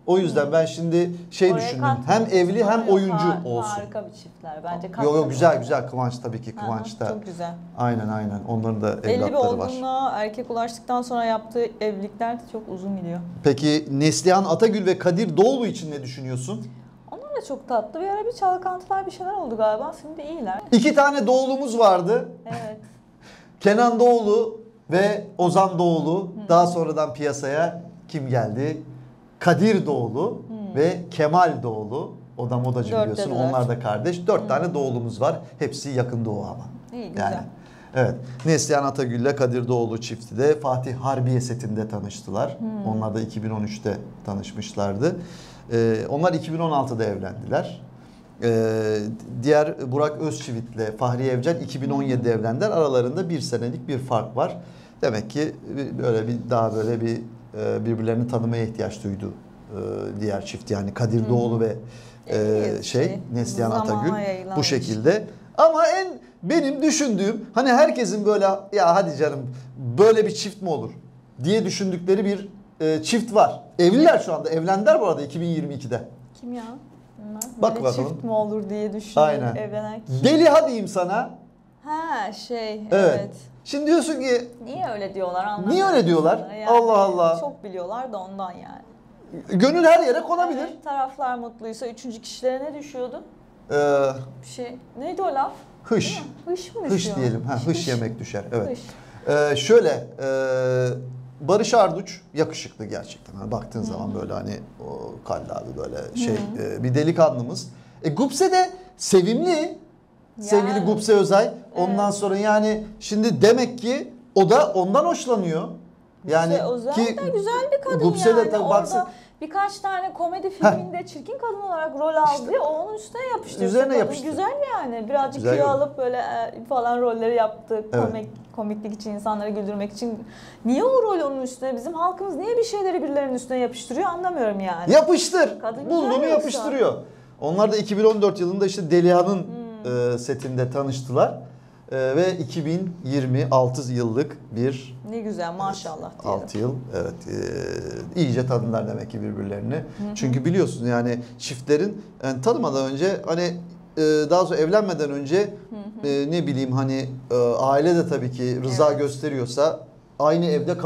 S1: O yüzden ben şimdi şey
S2: Oraya
S1: düşündüm.
S2: katmıyorsun.
S1: Hem evli hem
S2: Yok,
S1: oyuncu olsun.
S2: Harika bir çiftler. Bence
S1: Yo
S2: katmıyorsun.
S1: güzel Kıvanç tabii ki Kıvanç da.
S2: Çok güzel.
S1: Aynen onların da
S2: Belli bir
S1: evlatları var.
S2: olgunluğa erkek ulaştıktan sonra yaptığı evlilikler de çok uzun gidiyor.
S1: Peki Neslihan Atagül ve Kadir Doğulu için ne düşünüyorsun?
S2: Onlar da çok tatlı. Bir ara bir çalkantılar bir şeyler oldu galiba. Şimdi iyiler.
S1: 2 tane Doğulumuz vardı.
S2: Evet.
S1: Kenan Doğulu ve Ozan Doğulu. Daha sonradan piyasaya kim geldi? Kadir Doğulu ve Kemal Doğulu. O da modacı
S2: Dört
S1: biliyorsun.
S2: dediler.
S1: Onlar da kardeş. 4 tane Doğulumuz var. Hepsi yakın doğu ama.
S2: İyi, güzel.
S1: Yani. Evet. Neslihan Atagül ile Kadir Doğulu çifti de Fatih Harbiye setinde tanıştılar. Onlar da 2013'te tanışmışlardı. Onlar 2016'da evlendiler. Diğer Burak Özçivit ile Fahri Evcen 2017'de evlendiler. Aralarında 1 senelik bir fark var. Demek ki böyle bir birbirlerini tanımaya ihtiyaç duydu diğer çift, yani Kadir Doğulu ve Neslihan
S2: Zamana
S1: Atagül
S2: yayılan
S1: bu
S2: bir şey.
S1: şekilde. Ama benim düşündüğüm, hani herkesin böyle ya hadi canım böyle bir çift mi olur diye düşündükleri bir çift var. Evliler şu anda. Evlendiler bu arada 2022'de.
S2: Kim ya? Bunlar.
S1: Bak
S2: Böyle
S1: bakalım.
S2: çift mi olur diye düşünüyorum.
S1: Aynen.
S2: Evlenen kim?
S1: Deliha diyeyim sana.
S2: Ha
S1: Evet.
S2: evet.
S1: Şimdi diyorsun ki
S2: Niye öyle diyorlar anlamıyorum.
S1: Niye öyle diyorlar?
S2: Yani
S1: Allah Allah.
S2: Çok biliyorlar da ondan yani.
S1: gönül her yere konabilir.
S2: Evet, taraflar mutluysa üçüncü kişilere ne düşüyordu?
S1: Ee,
S2: Bir şey. Neydi o laf?
S1: hış.
S2: Değil mi? Hış mı düşüyor?
S1: Hış diyelim. Hış yemek düşer. Evet.
S2: Hış.
S1: Şöyle Barış Arduç yakışıklı gerçekten. Hani baktığın zaman böyle hani o kallavi böyle bir delikanlımız. Gupse de sevimli. Sevgili Gupse Özay. Ondan sonra yani şimdi demek ki o da ondan hoşlanıyor. Yani
S2: Özel
S1: ki
S2: de güzel bir kadın
S1: Gupse de
S2: yani.
S1: tabii
S2: Orada
S1: baksın.
S2: birkaç tane komedi filminde çirkin kadın olarak rol aldı. O onun üstüne yapıştı.
S1: Üzerine
S2: Kadın
S1: yapıştı.
S2: Güzel yani. Birazcık
S1: Güzel
S2: kilo
S1: yorum.
S2: alıp böyle falan rolleri yaptı.
S1: Evet.
S2: Komiklik için, insanları güldürmek için. Niye o rol onun üstüne? Bizim halkımız niye bir şeyleri birilerinin üstüne yapıştırıyor anlamıyorum yani.
S1: Yapıştır.
S2: Kadın güzel
S1: Bulduğunu
S2: yoksa.
S1: yapıştırıyor. Onlar da 2014 yılında işte Deliha'nın setinde tanıştılar. Ve 2026 yıllık bir
S2: Ne güzel maşallah diyelim.
S1: 6 yıl evet iyice tanıdılar demek ki birbirlerini. Çünkü biliyorsun yani çiftlerin yani tanımadan önce hani daha sonra evlenmeden önce ne bileyim hani aile de tabii ki rıza gösteriyorsa aynı evde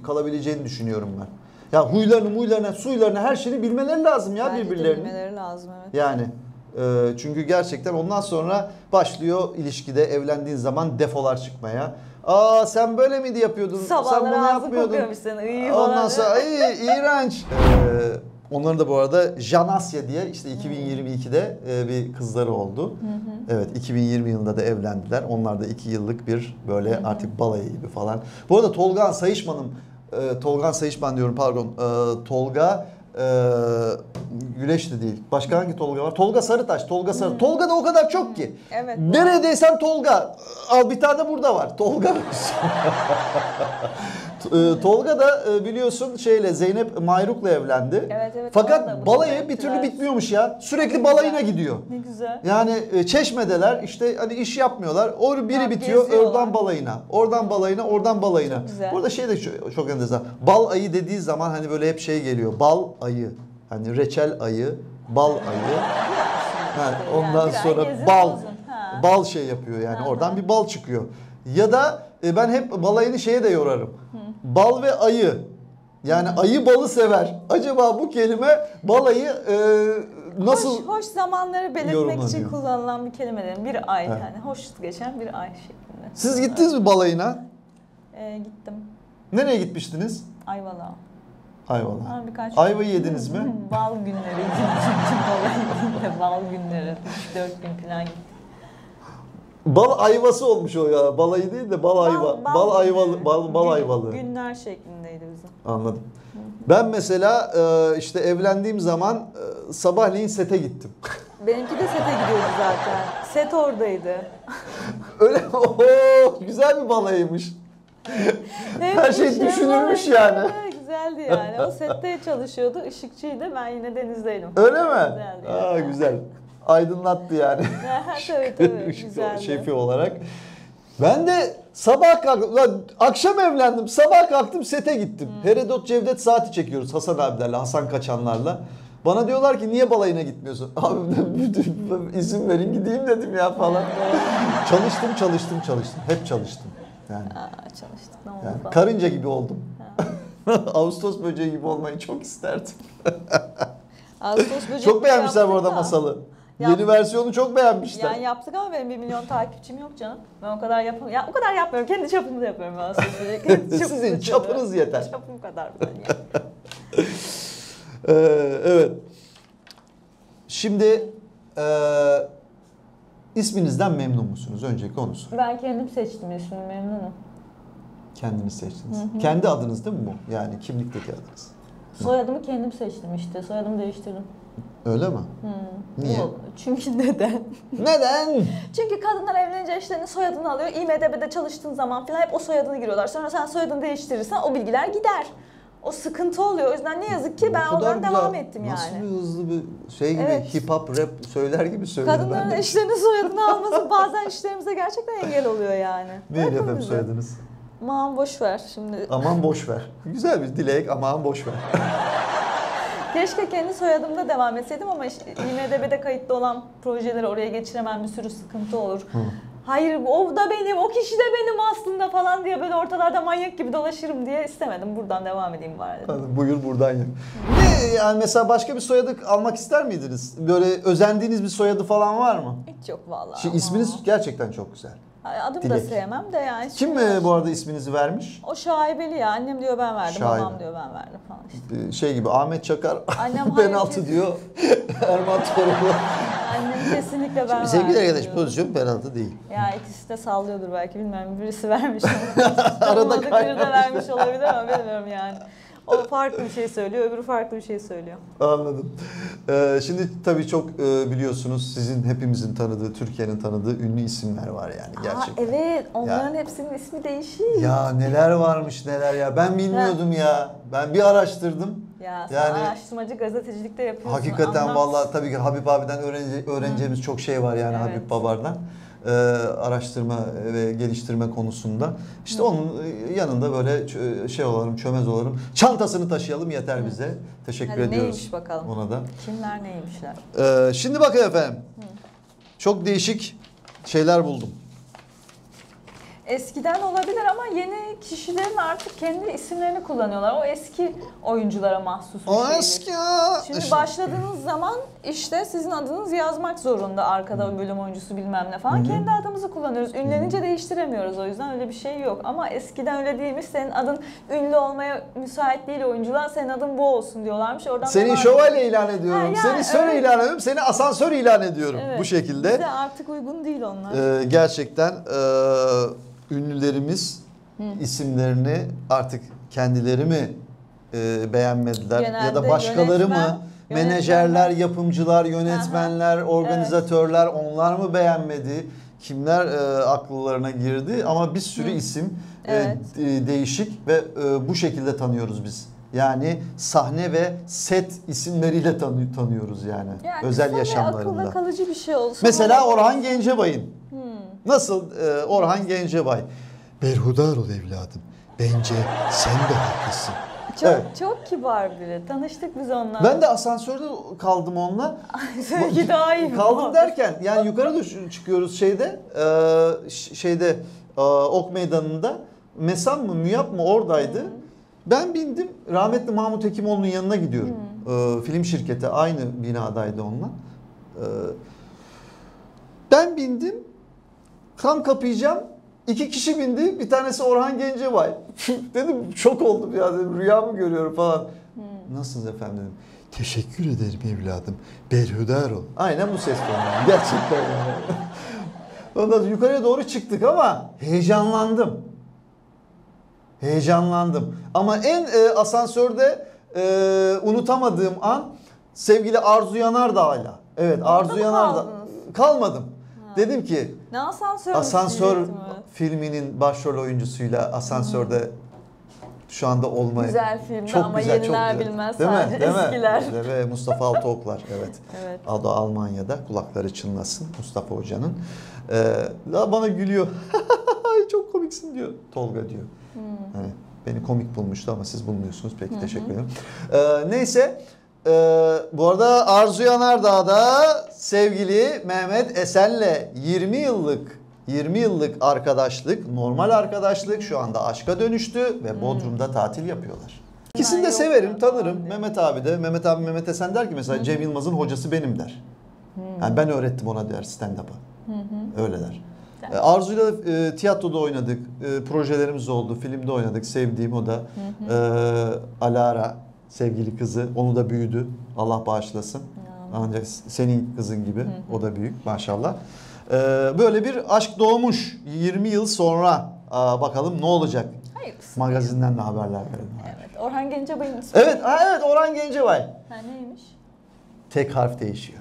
S1: kalabileceğini düşünüyorum ben. Ya huylarını, suylarını, her şeyini bilmeleri lazım ya
S2: Bence de
S1: birbirlerinin.
S2: bilmeleri lazım evet.
S1: Yani çünkü gerçekten ondan sonra başlıyor ilişkide, evlendiğin zaman defolar çıkmaya. Aa sen böyle miydi yapıyordun? Sen
S2: Sabahları
S1: bunu
S2: ağzı
S1: yapmıyordun.
S2: kokuyormuş senin. İyi
S1: Ondan
S2: falan.
S1: sonra ay iğrenç. Onların da bu arada Janasya diye işte 2022'de bir kızları oldu. Evet 2020 yılında da evlendiler. Onlar da 2 yıllık bir böyle artık balayı gibi falan. Bu arada Tolga Sayışman diyorum pardon. Tolga Güleç de değil. Başka hangi Tolga var? Tolga Sarıtaş. Tolga da o kadar çok ki.
S2: Evet.
S1: Neredeysen Tolga. Al bir tane de burada var. Tolga. Tolga da biliyorsun Zeynep Mayruk'la evlendi.
S2: Evet, onlar da
S1: Fakat
S2: bu
S1: balayı
S2: sefer
S1: bir türlü
S2: gittiler.
S1: bitmiyormuş ya. Sürekli balayına gidiyor.
S2: Ne güzel.
S1: Yani Çeşme'deler işte hani iş yapmıyorlar. Biri
S2: Ha,
S1: bitiyor
S2: geziyorlar.
S1: oradan balayına. Oradan balayına, oradan balayına.
S2: Çok güzel.
S1: Burada de çok enteresan. Bal ayı dediği zaman hani böyle hep geliyor. Bal ayı. Hani reçel ayı, bal ayı. Ha, ondan
S2: bir ay
S1: sonra
S2: gezin
S1: bal.
S2: tozun. Ha.
S1: Bal yapıyor yani. Oradan bir bal çıkıyor. Ya da ben hep balayını de yorarım. Bal ve ayı. Yani ayı balı sever. Acaba bu kelime balayı nasıl
S2: hoş zamanları belirtmek için
S1: yorumlanıyor?
S2: kullanılan bir kelimelerin bir ay
S1: Evet.
S2: yani hoş geçen bir ay şeklinde.
S1: Siz gittiniz mi balayına?
S2: Gittim.
S1: Nereye gitmiştiniz?
S2: Ayvalık'a.
S1: Ayvalık'a.
S2: Birkaç
S1: Ayvayı yediniz mi?
S2: Bal günleri. Bal günleri. 3-4 gün falan gittim.
S1: Bal ayvası olmuş o ya. Balayı değil de bal ayva. Bal ayvalı, bal ayvalı.
S2: Günler şeklindeydi bizim.
S1: Anladım. Ben mesela işte evlendiğim zaman sabahleyin sete gittim.
S2: Benimki de sete gidiyordu zaten. Set oradaydı.
S1: Öyle oho, güzel bir balayıymış. Her şey düşünülmüş yani.
S2: Güzeldi yani. O sette çalışıyordu, ışıkçıydı. Ben yine denizdeydim.
S1: Öyle mi?
S2: Güzeldi yani.
S1: Aa, güzel. Aydınlattı yani.
S2: Tabii
S1: Işık
S2: güzeldi.
S1: şefi olarak. Ben de sabah kalktım. Ulan akşam evlendim. Sabah kalktım sete gittim. Herodot Cevdet Saati çekiyoruz Hasan abilerle, Hasan Kaçanlarla. Bana diyorlar ki niye balayına gitmiyorsun? Abi izin verin gideyim dedim ya falan. Çalıştım. Hep çalıştım. Yani,
S2: Çalıştık. Ne oldu
S1: yani
S2: falan.
S1: karınca gibi oldum. Ağustos böceği gibi olmayı çok isterdim.
S2: Ağustos böceği
S1: Çok beğenmişler bu arada
S2: yaptık da.
S1: masalı.
S2: Ya-
S1: Yeni versiyonu çok beğenmişler.
S2: Yani yaptık ama benim 1 milyon takipçim yok canım. Ben o kadar o kadar yapmıyorum. Kendi çapımda yapıyorum Ağustos böceği. Kendi çapımda
S1: Sizin
S2: yapıyorum.
S1: çapınız yeter.
S2: Çapım kadar ben yani.
S1: Evet. Şimdi isminizden memnun musunuz? Önceki onu sor.
S2: Ben kendim seçtim ismini, memnunum.
S1: Kendiniz seçtiniz. Kendi adınız değil mi bu? Yani kimlikteki adınız.
S2: Soyadımı kendim seçtim işte. Soyadımı değiştirdim.
S1: Öyle mi? Niye?
S2: Çünkü neden?
S1: Neden?
S2: Çünkü kadınlar evlenince eşlerinin soyadını alıyor. IMDb'de çalıştığın zaman falan hep o soyadını giriyorlar. Sonra sen soyadını değiştirirsen o bilgiler gider. O sıkıntı oluyor. O yüzden ne yazık ki ben
S1: O kadar
S2: oradan devam ettim yani.
S1: Nasıl bir hızlı bir şey gibi
S2: Evet.
S1: hip hop rap söyler gibi söylüyor.
S2: Kadınların
S1: Ben de.
S2: eşlerinin soyadını alması bazen işlerimize gerçekten engel oluyor yani.
S1: Neyle
S2: Bırakın
S1: efendim
S2: bizi.
S1: soyadınız?
S2: Aman boş ver şimdi.
S1: Aman boş ver. Güzel bir dilek, aman boş ver.
S2: Keşke kendi soyadımda devam etseydim ama IMDb'de kayıtlı olan projeleri oraya geçiremem, bir sürü sıkıntı olur. Hayır o da benim, o kişi de benim aslında falan diye böyle ortalarda manyak gibi dolaşırım diye istemedim. Buradan devam edeyim bari dedim.
S1: Buyur buradan ye. Ne yani mesela başka bir soyadı almak ister miydiniz? Böyle özendiğiniz bir soyadı falan var mı?
S2: Hiç yok vallahi.
S1: Şimdi isminiz gerçekten çok güzel.
S2: Adımı
S1: Dilek.
S2: da sevmem de yani.
S1: Kim bu arada isminizi vermiş?
S2: O şaibeli ya. Annem diyor ben verdim,
S1: Şaibe.
S2: babam diyor ben verdim falan işte.
S1: Şey gibi Ahmet Çakar
S2: Annem
S1: penaltı
S2: hayır,
S1: diyor. Erman Toroğlu.
S2: Annem kesinlikle ben verdim.
S1: Sevgili arkadaş
S2: diyor.
S1: pozisyon penaltı değil.
S2: Ya ikisi de sallıyordur belki bilmiyorum. Birisi vermiş.
S1: Arada
S2: Arada biri de
S1: kaynamış.
S2: vermiş olabilir ama bilmiyorum yani. O farklı bir şey söylüyor, öbürü farklı bir şey söylüyor.
S1: Anladım. Şimdi tabii çok biliyorsunuz sizin hepimizin tanıdığı, Türkiye'nin tanıdığı ünlü isimler var yani gerçekten.
S2: Evet, onların
S1: Ya.
S2: hepsinin ismi değişik.
S1: Ya neler varmış neler ya. Ben bilmiyordum ya. Ben bir araştırdım.
S2: Ya sen
S1: Yani-
S2: araştırmacı gazetecilikte yapıyorsun.
S1: Hakikaten
S2: anlat.
S1: vallahi tabii ki Habib abiden öğreneceğimiz çok şey var yani
S2: Evet.
S1: Habib babadan. Araştırma ve geliştirme konusunda. İşte onun yanında böyle şey olalım, çömez olalım. Çantasını taşıyalım yeter bize. Teşekkür
S2: Hadi
S1: ediyoruz.
S2: neymiş bakalım.
S1: Ona da.
S2: Kimler neymişler?
S1: Şimdi bakın efendim. Çok değişik şeyler buldum.
S2: Eskiden olabilir ama yeni kişilerin artık kendi isimlerini kullanıyorlar. O eski oyunculara mahsus bir
S1: O
S2: şeydir.
S1: eski ya.
S2: Şimdi
S1: İşte-
S2: başladığınız zaman işte sizin adınız yazmak zorunda arkada bölüm oyuncusu bilmem ne falan. Kendi adımızı kullanıyoruz. Ünlenince değiştiremiyoruz o yüzden öyle bir şey yok. Ama eskiden öyle değilmiş. Senin adın ünlü olmaya müsait değil oyuncular. Senin adın bu olsun diyorlarmış. Oradan
S1: Seni
S2: devam
S1: şövalye ilan ediyorum.
S2: Ha, yani
S1: seni sör
S2: öyle.
S1: ilan ediyorum. Seni asansör ilan ediyorum.
S2: Evet.
S1: Bu şekilde.
S2: Bize artık uygun değil onlar.
S1: Gerçekten ünlülerimiz isimlerini artık kendileri mi beğenmediler ya da
S2: Genelde
S1: başkaları mı?
S2: yönetmenler.
S1: Menajerler, yapımcılar, yönetmenler, organizatörler onlar mı beğenmedi? Kimler akıllarına girdi? Ama bir sürü isim
S2: Evet.
S1: değişik ve bu şekilde tanıyoruz biz. Yani sahne ve set isimleriyle tanıyoruz yani,
S2: Yani
S1: özel
S2: kısa ve
S1: yaşamlarında.
S2: akılda kalıcı bir şey olsun.
S1: Mesela
S2: Ama-
S1: Orhan Gencebay'ın. Nasıl Orhan Gencebay? Berhudar ol evladım. Bence sen de haklısın.
S2: Çok,
S1: Evet.
S2: çok kibar biri. Tanıştık biz onunla.
S1: Ben de asansörde kaldım onunla.
S2: Seninki daha iyi.
S1: Kaldım derken yani yukarı çıkıyoruz şeyde Ok Meydanı'nda. Mesam mı Müyap mı oradaydı. Ben bindim rahmetli Mahmut Hekimoğlu'nun yanına gidiyorum. Film şirketi aynı binadaydı onunla. Ben bindim. Tam kapayacağım. 2 kişi bindi. Bir tanesi Orhan Gencebay. Dedim şok oldum ya, dedim rüya mı görüyorum falan. Nasılsınız efendim dedim. Teşekkür ederim evladım. Berhudar ol. Aynen bu ses tonu. Gerçekten yani. Ondan sonra yukarıya doğru çıktık ama heyecanlandım. Heyecanlandım. Ama en asansörde unutamadığım an sevgili Arzu Yanardağ'la. Evet,
S2: Orada
S1: Arzu
S2: mı
S1: Yanardağ.
S2: kaldınız?
S1: Kalmadım.
S2: Ha.
S1: Dedim ki
S2: Ne asansör?
S1: Asansör filminin başrol oyuncusuyla asansörde şu anda olmaya.
S2: Güzel filmdi
S1: çok
S2: ama
S1: güzel,
S2: yeniler
S1: çok güzel.
S2: bilmez
S1: Değil mi?
S2: sadece
S1: Değil mi?
S2: eskiler.
S1: Ve Mustafa Altıoklar, evet.
S2: Evet.
S1: O da Almanya'da, kulakları çınlasın Mustafa Hoca'nın. Daha bana gülüyor. Çok komiksin diyor. Tolga diyor. Hani beni komik bulmuştu ama siz bulmuyorsunuz. Peki, teşekkür ederim. Neyse. Bu arada Arzu Yanardağ'da sevgili Mehmet Esen'le 20 yıllık arkadaşlık, normal arkadaşlık şu anda aşka dönüştü ve Bodrum'da tatil yapıyorlar. İkisini de
S2: yok
S1: severim,
S2: ya,
S1: tanırım.
S2: tamam.
S1: Mehmet abi de. Mehmet abi Mehmet Esen der ki mesela Cem Yılmaz'ın hocası benim der. Yani ben öğrettim ona der stand-up'ı. Öyle der. Arzu'yla tiyatroda oynadık, projelerimiz oldu, filmde oynadık, sevdiğim o da. Alara, sevgili kızı, onu da büyüdü, Allah bağışlasın. Ancak senin kızın gibi, o da büyük maşallah. Böyle bir aşk doğmuş 20 yıl sonra. Bakalım ne olacak?
S2: Hayırlısı.
S1: Magazinden de haberler verelim.
S2: Evet. Orhan Gencebay'ın ismi.
S1: Evet, evet Orhan Gencebay.
S2: Ha, neymiş?
S1: Tek harf değişiyor.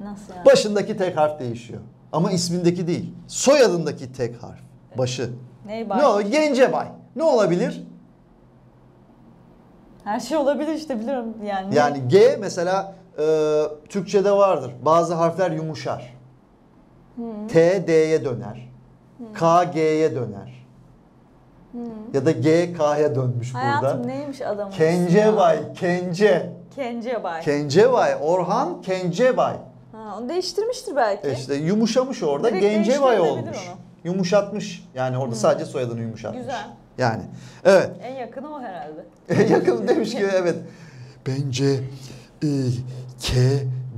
S2: Nasıl yani?
S1: Başındaki tek harf değişiyor. Ama ismindeki değil. Soyadındaki tek harf. Başı.
S2: Ney
S1: Ne o? Gencebay. Ne olabilir?
S2: Her şey olabilir işte, biliyorum yani.
S1: Yani G mesela Türkçe'de vardır. Bazı harfler yumuşar. T D'ye döner. K G'ye döner. Ya da G K'ya dönmüş
S2: Hayatım
S1: burada.
S2: neymiş adamın
S1: Kencebay,
S2: ismi ya?
S1: Kence.
S2: Kencebay.
S1: Kencebay, Orhan Kencebay.
S2: Ha, onu değiştirmiştir belki.
S1: İşte yumuşamış orada,
S2: Direkt
S1: Gencebay
S2: değiştirilebilir
S1: olmuş.
S2: onu.
S1: Yumuşatmış. Yani orada sadece soyadını yumuşatmış.
S2: Güzel.
S1: Yani. Evet.
S2: En yakını o herhalde.
S1: Yakın demiş ki evet. Bence K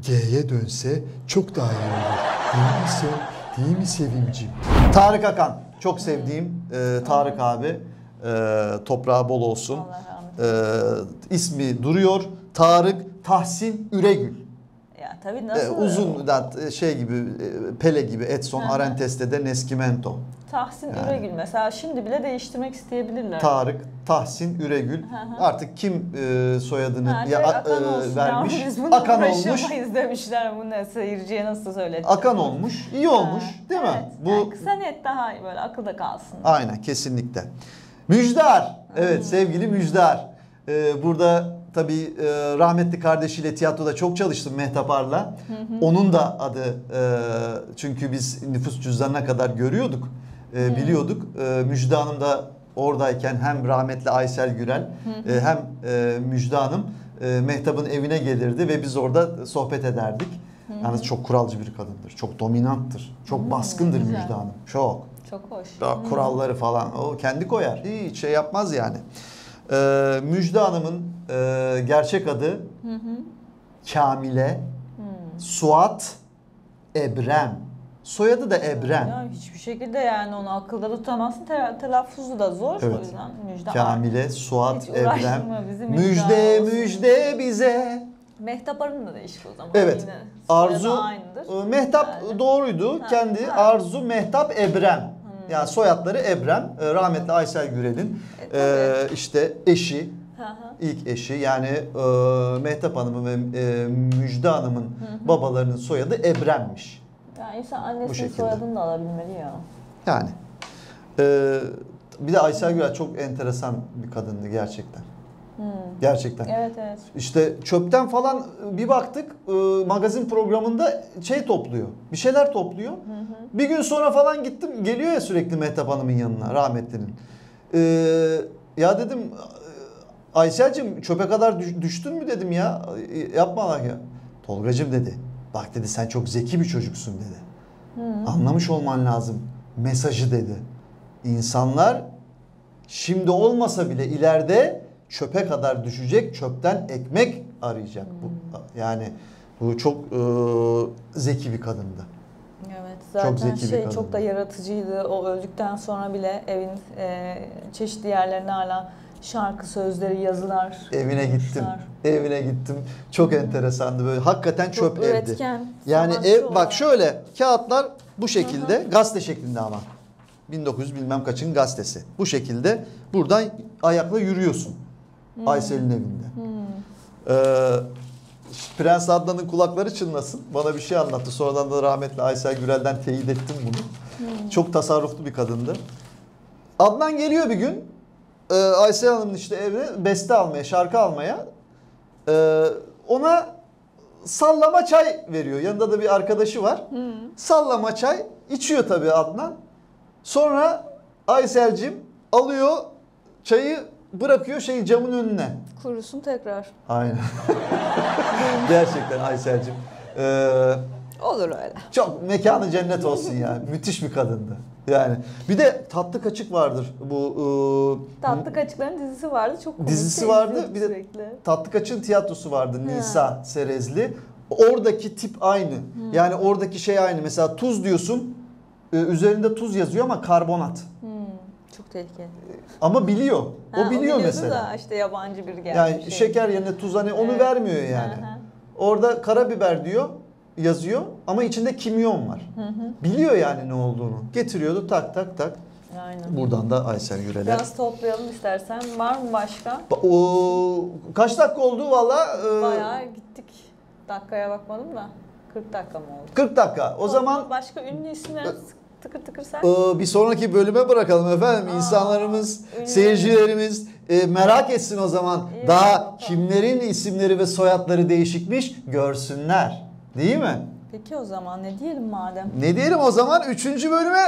S1: G'ye dönse çok daha iyi olur. Değil mi Sevimciğim? Tarık Akan. Çok sevdiğim Tarık abi. Toprağı bol olsun.
S2: Allah rahmet
S1: İsmi duruyor. Tarık Tahsin Üregül.
S2: Ya tabii nasıl?
S1: Uzun şey gibi Pele gibi Edson Arentes'te de Neskimento.
S2: Tahsin Üregül mesela şimdi bile değiştirmek isteyebilirler.
S1: Tarık Tahsin Üregül. Artık kim soyadını
S2: Akan olsun.
S1: vermiş?
S2: Ya, biz bununla
S1: Akan olmuş.
S2: uğraşamayız demişler, bu ne, seyirciye nasıl söyledik?
S1: Akan olmuş. İyi olmuş, değil mi?
S2: Evet.
S1: Bu
S2: Yani kısa net daha iyi, böyle akılda kalsın.
S1: aynen, kesinlikle. Müjdar. Evet, sevgili Müjdar. Burada tabii rahmetli kardeşiyle tiyatroda çok çalıştım, Mehtap Ar'la. Onun da adı çünkü biz nüfus cüzdanına kadar görüyorduk, biliyorduk. Müjde Hanım da oradayken hem rahmetli Aysel Gürel hem Müjde Hanım Mehtap'ın evine gelirdi ve biz orada sohbet ederdik. Yalnız çok kuralcı bir kadındır. Çok dominanttır. Çok baskındır
S2: güzel.
S1: Müjde Hanım. Çok.
S2: Çok hoş.
S1: Kuralları falan o kendi koyar. Hiç şey yapmaz yani. Müjde Hanım'ın gerçek adı Kamile Suat Ebrem. Soyadı da Ebrem.
S2: Ya hiçbir şekilde yani onu akılda tutamazsın. Telaffuzu da zor.
S1: Evet.
S2: O yüzden Müjde
S1: Kamile Suat
S2: Hiç
S1: Ebrem.
S2: uğraştırma bizi, Müjde
S1: Müjde
S2: olsun.
S1: müjde bize.
S2: Mehtap Arın da değişik o zaman.
S1: Evet.
S2: Yine
S1: Arzu
S2: soyadı aynıdır.
S1: Mehtap
S2: herhalde.
S1: doğruydu. Kendi Arzu Mehtap Ebrem. Yani soyadları Ebrem. Rahmetli Aysel Gürel'in işte eşi. İlk eşi yani Mehtap Hanım'ın ve Müjde Hanım'ın babalarının soyadı Ebrem'miş.
S2: Ya insan
S1: Bu
S2: annesinin
S1: şekilde.
S2: soyadını da alabilmeli ya.
S1: Yani. Bir de Aysel Gürel çok enteresan bir kadındı gerçekten. Gerçekten.
S2: Evet evet.
S1: İşte çöpten falan bir baktık magazin programında şey topluyor. Bir şeyler topluyor. Bir gün sonra falan gittim. Geliyor ya sürekli Mehtap Hanım'ın yanına, rahmetlinin. Ya dedim Aysel'cim çöpe kadar düştün mü dedim ya. Yapma lan ya. Tolgacığım dedi. Bak dedi sen çok zeki bir çocuksun dedi. Anlamış olman lazım mesajı dedi. İnsanlar şimdi olmasa bile ileride çöpe kadar düşecek, çöpten ekmek arayacak. Yani bu çok zeki bir kadındı.
S2: Evet, zaten
S1: Çok zeki bir kadın.
S2: çok da yaratıcıydı. O öldükten sonra bile evin çeşitli yerlerine hala şarkı sözleri, yazılar
S1: Evine gittim.
S2: koymuşlar.
S1: Evine gittim. Çok enteresandı böyle. Hakikaten
S2: Çok
S1: çöp evdi.
S2: üretken,
S1: Yani
S2: sanatçı
S1: bak
S2: olarak.
S1: şöyle kağıtlar bu şekilde gazete şeklinde ama. 1900 bilmem kaçın gazetesi. Bu şekilde buradan ayakla yürüyorsun. Aysel'in evinde. Prens Adnan'ın kulakları çınlasın. Bana bir şey anlattı. Sonradan da rahmetli Aysel Gürel'den teyit ettim bunu. Çok tasarruflu bir kadındı. Adnan geliyor bir gün. Aysel Hanım'ın işte evine beste almaya, şarkı almaya. Ona sallama çay veriyor. Yanında da bir arkadaşı var. Sallama çay içiyor tabii Adnan. Sonra Aysel'cim alıyor çayı bırakıyor camın önüne.
S2: Kurusun tekrar.
S1: Aynen. Gerçekten Aysel'cim.
S2: Olur öyle.
S1: Çok mekanı cennet olsun yani. Müthiş bir kadındı. Yani bir de Tatlı Kaçık vardır. Bu
S2: Tatlı Kaçıkların dizisi vardı. Çok komik.
S1: dizisi vardı. Bir de
S2: sürekli.
S1: Tatlı Kaçık'ın tiyatrosu vardı. Nisa Serezli. Oradaki tip aynı. Yani oradaki şey aynı. Mesela tuz diyorsun. Üzerinde tuz yazıyor ama karbonat.
S2: Çok tehlikeli.
S1: Ama biliyor. O biliyor
S2: biliyordu
S1: mesela.
S2: Da işte yabancı bir gelmiş.
S1: Yani şeker yerine tuz hani onu vermiyor yani. Orada karabiber diyor, yazıyor ama içinde kimyon var. Biliyor yani ne olduğunu. Getiriyordu tak tak tak.
S2: Aynen.
S1: Buradan da Aysel Gürel'e.
S2: Biraz toplayalım istersen. Var mı başka?
S1: O kaç dakika oldu valla?
S2: Bayağı gittik. Dakikaya bakmadım da. 40 dakika mı oldu?
S1: 40 dakika. O zaman
S2: Başka ünlü isimler tıkır tıkır sen.
S1: bir sonraki bölüme bırakalım efendim. İnsanlarımız,
S2: ünlü.
S1: seyircilerimiz merak etsin o zaman.
S2: İyi,
S1: Daha
S2: bakalım.
S1: kimlerin isimleri ve soyadları değişikmiş görsünler. Değil mi?
S2: Peki o zaman ne diyelim madem?
S1: Ne diyelim o zaman? 3. bölüme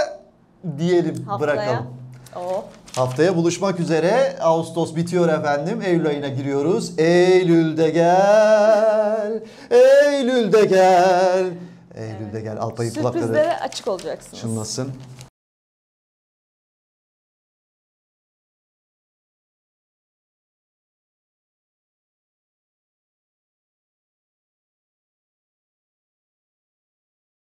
S1: diyelim,
S2: Haftaya.
S1: bırakalım.
S2: Oh.
S1: Haftaya buluşmak üzere. Ağustos bitiyor efendim. Eylül ayına giriyoruz. Eylül'de gel. Eylül'de gel. Eylül'de gel. Alpay'ın kulakları
S2: Sürprizlere açık olacaksınız.
S1: çınlasın.